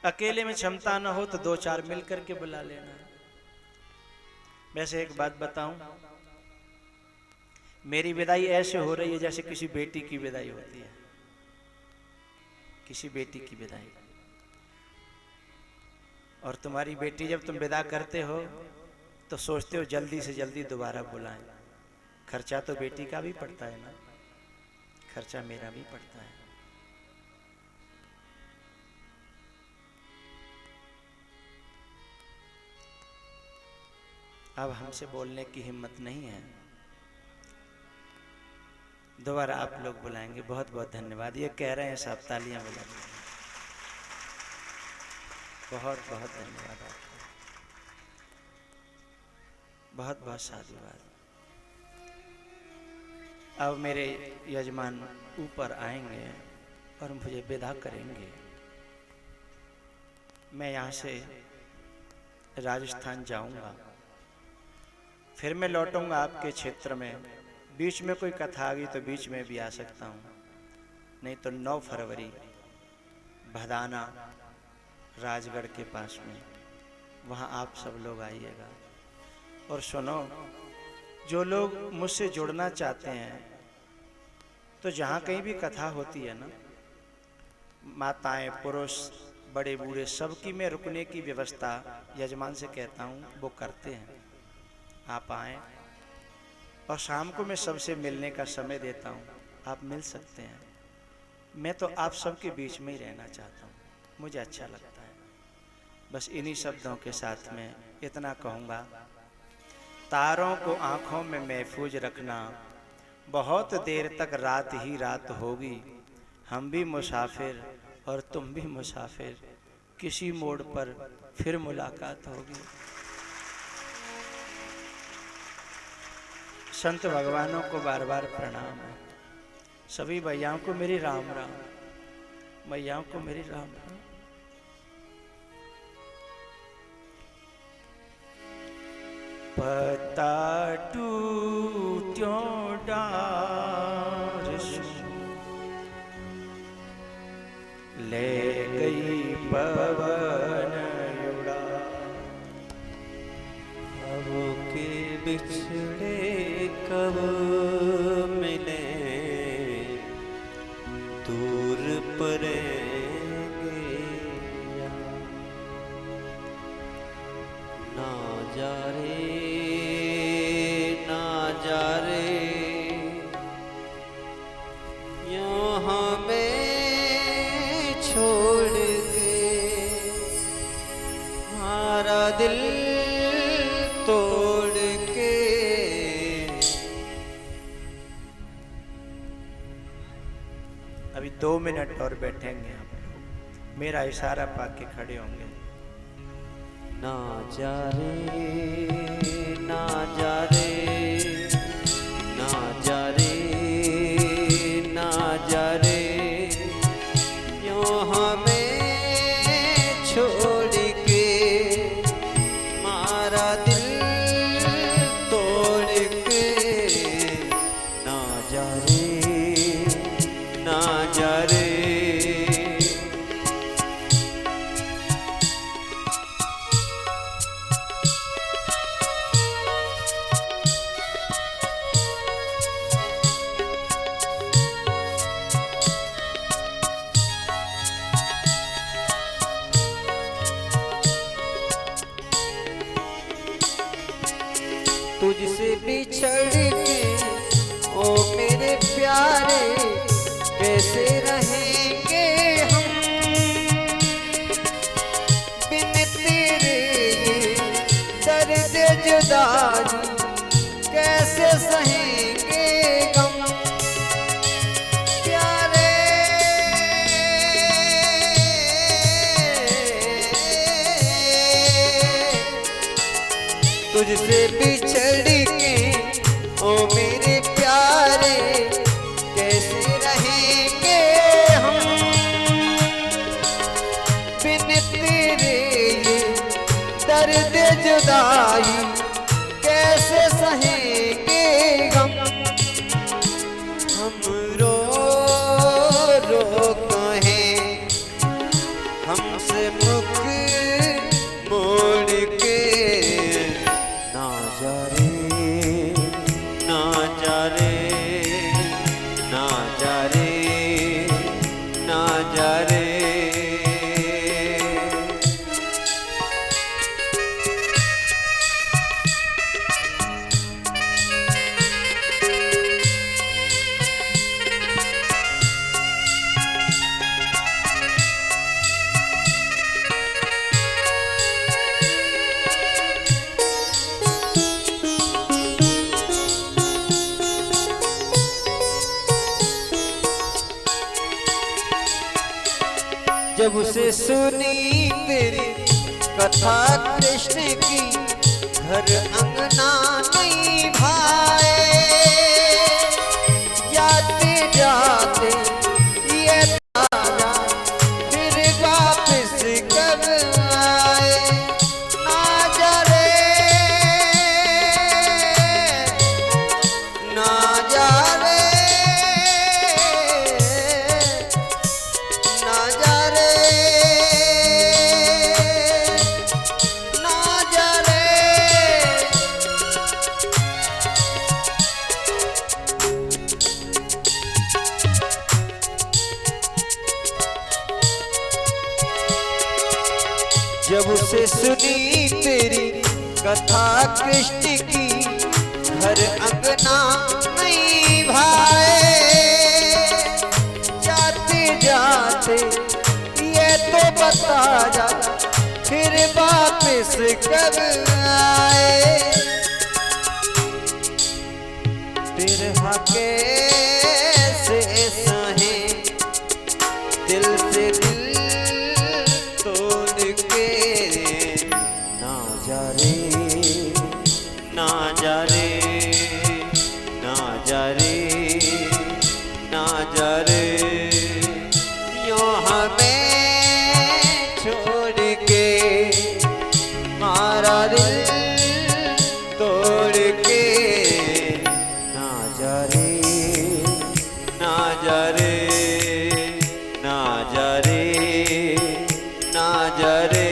अकेले में क्षमता ना हो तो 2-4 मिल करके बुला लेना। वैसे एक बात बताऊं, मेरी विदाई ऐसे हो रही है जैसे किसी बेटी की विदाई होती है, किसी बेटी की विदाई। और तुम्हारी बेटी जब तुम विदा करते हो तो सोचते हो जल्दी से जल्दी दोबारा बुलाएं। खर्चा तो बेटी का भी पड़ता है ना, खर्चा मेरा भी पड़ता है। अब हमसे बोलने की हिम्मत नहीं है, दोबारा आप लोग बुलाएंगे। बहुत बहुत धन्यवाद। ये कह रहे हैं साहब, तालियां बजाएं। बहुत बहुत धन्यवाद आपका, बहुत बहुत साधुवाद। अब मेरे यजमान ऊपर आएंगे और मुझे विदा करेंगे। मैं यहाँ से राजस्थान जाऊंगा, फिर मैं लौटूंगा आपके क्षेत्र में। बीच में कोई कथा आ गई तो बीच में भी आ सकता हूँ, नहीं तो 9 फरवरी भदाना राजगढ़ के पास में, वहाँ आप सब लोग आइएगा। और सुनो, जो लोग मुझसे जुड़ना चाहते हैं तो जहाँ कहीं भी कथा होती है ना, माताएं, पुरुष, बड़े बूढ़े, सबकी मैं रुकने की व्यवस्था यजमान से कहता हूँ, वो करते हैं। आप आएँ और शाम को मैं सबसे मिलने का समय देता हूँ, आप मिल सकते हैं। मैं तो आप सबके बीच में ही रहना चाहता हूँ, मुझे अच्छा लगता है। बस इन्हीं शब्दों के साथ में इतना कहूँगा, तारों को आँखों में महफूज रखना, बहुत देर तक रात ही रात होगी। हम भी मुसाफिर और तुम भी मुसाफिर, किसी मोड़ पर फिर मुलाकात होगी। संत भगवानों को बार बार प्रणाम है। सभी भैयाओं को मेरी राम राम, भैयाओं को मेरी राम राम। पता टूट्यों डार ले गई पवन उड़ा, अब के बिछड़े कब मिले दूर पड़ेंगे ना जा रे ना जा रे यूं हमें छोड़ के हमारा दिल तोड़ के। अभी 2 मिनट और बैठेंगे आप लोग, मेरा इशारा पाके खड़े होंगे। ना जा रे ना जा रे ना जा रे ना जा रे यूं हमें छोड़ के मारा दिल तोड़ के। ना जा रे ना जा रे। तुझसे बिछड़ के ओ मेरे प्यारे कैसे रहेंगे हम, बिन तेरे दर्द तुझसे बिछड़ के ओ मेरे प्यारे कैसे रहेंगे हम, बिन तेरे ये दर्द जुदाई कैसे सहेंगे हम रो रो कहें हमसे मुख मोड़ के ना जा रे ना जा रे ना जा रे ना जा रे। जब से सुनी तेरी कथा कृष्ण की घर अंगना नहीं भाए, जाते जाते ये तारा फिर वापस कब आए। ना जा रे ना जा रे ना जा रे ना जा रे। जब से सुनी तेरी कथा कृष्ण की घर अंगना नहीं भाए, जाते जाते ये तो बता जा फिर वापस कब आए। फिर कैसे सहे दिल से दिल तोड़ के ना जा रे ना जा रे ना जा रे ना जा रे। यूं हमें छोड़ के मारा दिल तोड़ के ना जा रे ना जा रे ना जा रे ना जा रे।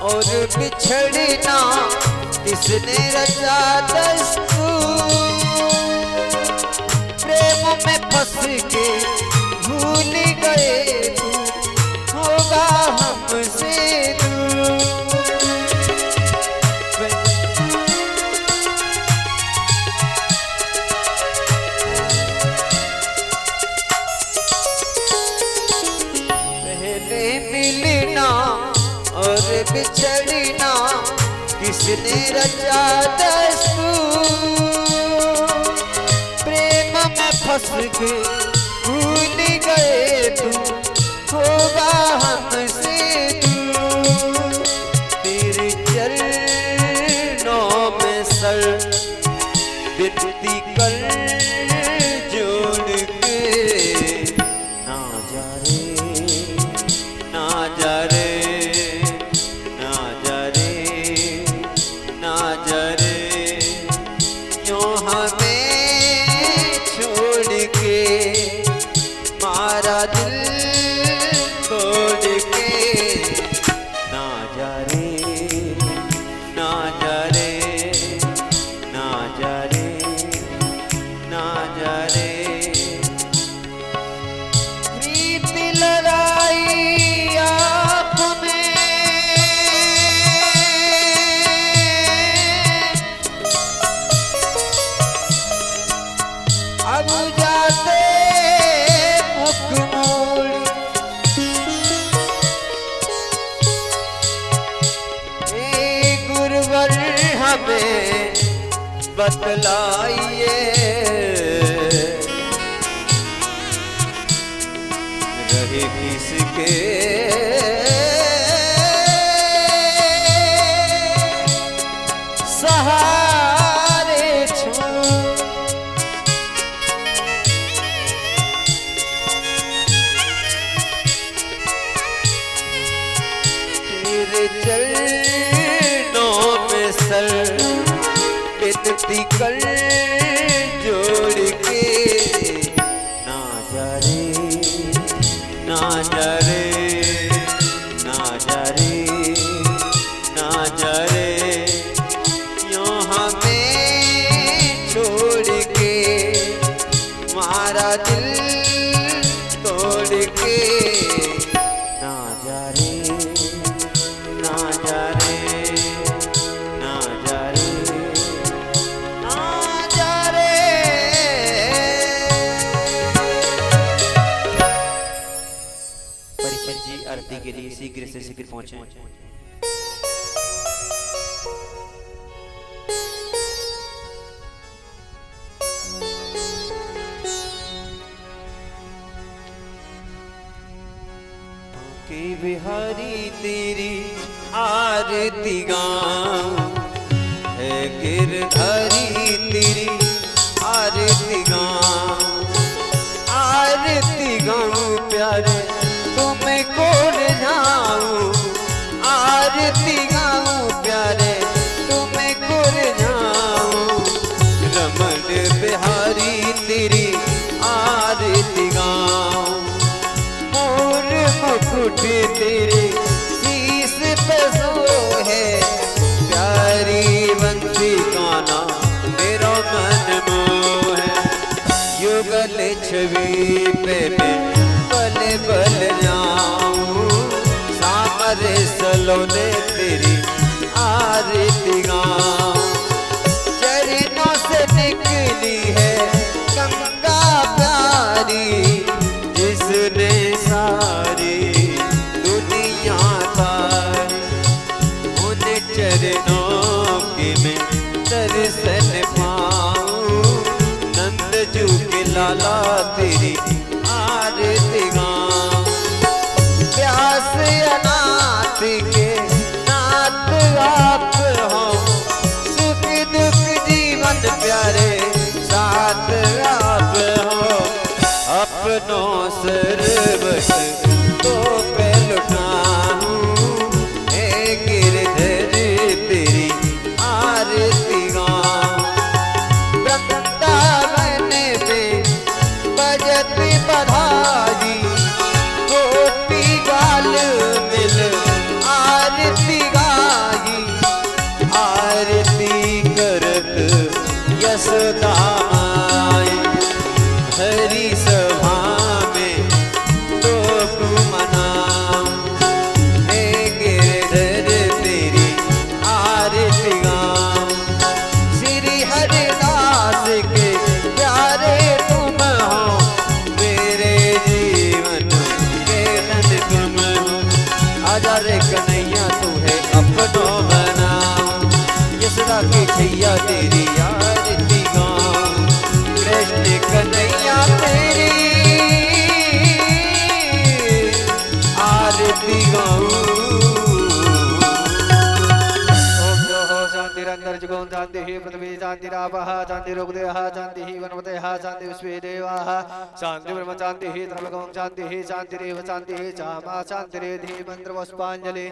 और बिछड़ना किसने रचा दस्तूर, प्रेम में फंस के भूल गए तू होगा हमसे दूर। पहले मिलना और बिछड़ना किसने रचा दस्तूर, प्रेम में फंस के भूल गए तू होगा हमसे दूर। तेरे चरणों में सर विनती कर जोड़ के ना जा रे ना जा रे ना जा रे ना जा रे। यूं हमें छोड़ के मारा दिल तोड़ के ना जा रे ना जा रे ना जा रे ना जा रे। प्रीत लगाई आप में बतलाइए रहे किसके सहारे तेरे चरणों में सर विनती कर जोड़ के ना जा रे ना जा रे ना जा रे ना जा रे यूं हमें छोड़ के मारा दिल तोड़ के ना जा रे ना जा रे ना जा रे ना जा रे। परिचय जी आरती के लिए शीघ्र से शीघ्र पहुंचे। के बिहारी तेरी आरती गाऊं है गिरधारी तेरी आरती गाऊं प्यारे तुम्हें कौन जाऊं आरती गाऊं प्यारे तुम्हें कौन जाऊं रमण बिहारी तेरी आरती गाऊं मोर मुकुट तेरे शीश पे सोहे प्यारी बंसी गाना मेरा मन मोह युगल छवि पे बल बल जाऊं सामरे सलोने तेरी आरती गाऊं चरणों से निकली है गंगा प्यारी जिसने सारी दुनिया तारी उन चरणों की मैं दर्शन पाऊं नंद जू के लाला तेरी आरती गाऊं प्यास अनाथ के नाथ आप हो सुख दुख जीवन प्यारे साथ आप हो अपनों सर्वस तो पे लुटाऊं हे गिरधर तेरी आरती गाऊं वृंदावन में बजत बधाई गोपी गाल मिल आरती गाई आरती करत यशोदा माई हरि सभा में लोक मनाऊं हे गिरधर तेरी आरती गाऊं श्री हरिदास के प्यारे तुम हो मेरे जीवन के धन तुम हो आजा रे कन्हैया तू है अपनो बनाऊं यशोदा की छैया तेरी आरती गाऊं कृष्ण कन्हैया तेरी आरती गाऊं शांतिरंतर जुगों शांति ही पृथ्वी शांति रापः शांति रुग्देह शांति ही वनवतेः शांति विश्वे देवाः शांति ब्रह्म शांति ही सर्वगं शांति ही शांति रेव शांति ही चामा शांति रेधि मंत्र पुष्पांजलि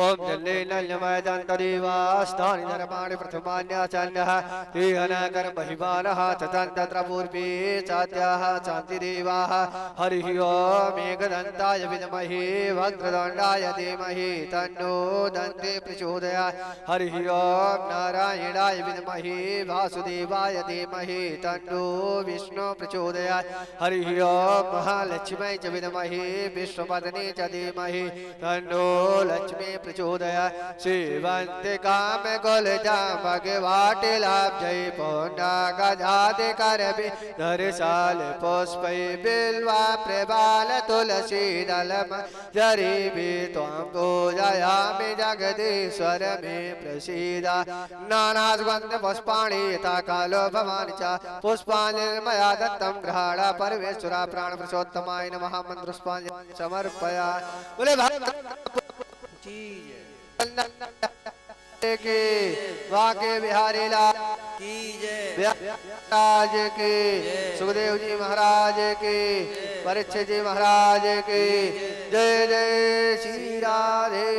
ओम जल्ले नल्यमय शांतदेवास्तानि धर्माणि प्रथमान्याचान्यः त्रिहनकर महिमानः ततन्त्र पूर्वे चात्याः शांतिदेवाः हरिः ओम एकदन्ताय विद्महे वक्रतुण्डाय धीमहि तन्नो दन्ते प्रचोदयात् हरिः ओम नारायणाय विद्महे वासुदेवाय धीमहि तन्नो विष्णु प्रचोदयात् हरिः ओम महालक्ष्मी च विद्महे विष्णुपत्नी च धीमहि तन्नो लक्ष्मी प्रचोदयात् श्रीवन्ते काम कुलजामगवाटिलाब्जै पौण्डागजादिकरवि धरशाल पुष्पै बिल्वा प्रबाल तुलसी दलम जरीभि त्वां पूजयामि जगदीश्वर मे प्रसीद नानासुगन्ध पुष्पाणि यथा कालो भवानि च पुष्पाञ्जलिर्मया दत्तं गृहाण परमेश्वरा प्राण पुरुषोत्तमाय नमः मंत्र पुष्पाञ्जलि समर्पया। बोले के वाके बिहारी लाल की जय, महाराज के, सुखदेव जी महाराज के, परीक्षित जी महाराज के, जय जय श्री राधे।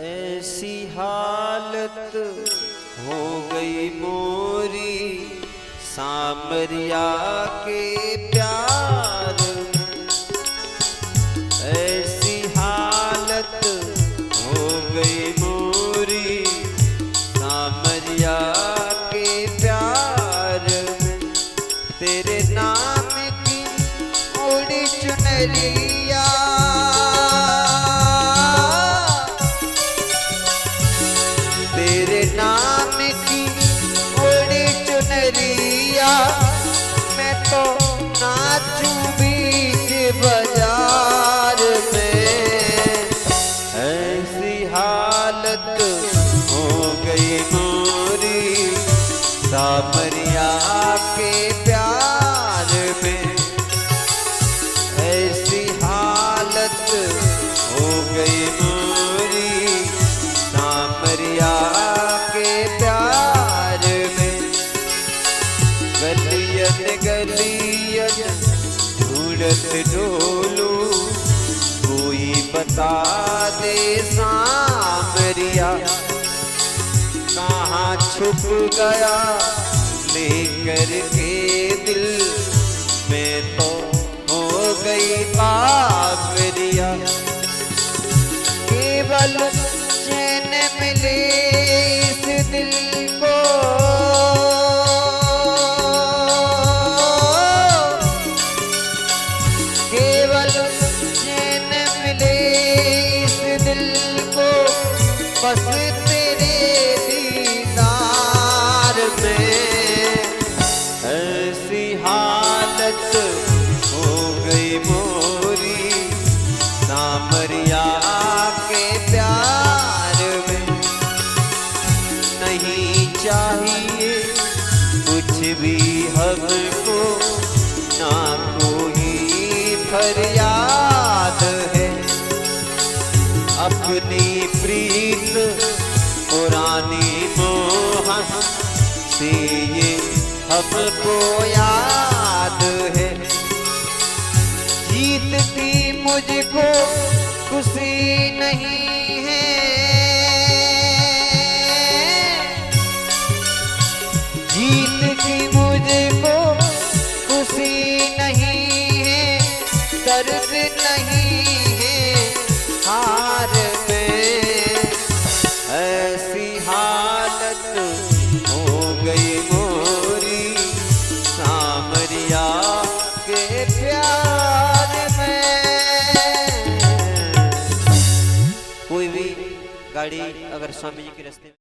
ऐसी हालत हो गई मोरी सामरिया के प्यार में, ऐसी हालत हो गई मोरी सामरिया के प्यार में, तेरे नाम की उड़ी चुनरिया नाम की उड़ी चुनरिया, मैं तो नाचूं बीच बाजार में, ऐसी हालत हो गई मोरी सामरिया के प्यार में, ऐसी हालत हो गई मोरी सामरिया प्यार में। गलियन गलियन ढूंढत डोलू, कोई बता दे सामरिया कहाँ छुप गया लेकर के दिल, मैं तो हो गई बावरिया। केवल चैन मिले इस दिल को, केवल चैन मिले इस दिल को, बस तेरे दीदार में, ऐसी हालत हो गई मोरी सामरिया के प्यार में। नहीं चाहिए कुछ भी हमको, ना कोई फरियाद है, अपनी प्रीत पुरानी मोहन से ये हमको याद है, जीतती मुझको खुशी नहीं है, जीतती मुझको खुशी नहीं है, दर्द नहीं है हार में, ऐसी हालत हो गई मोरी सामरिया के प्यार में। कोई भी गाड़ी अगर स्वामी जी के रास्ते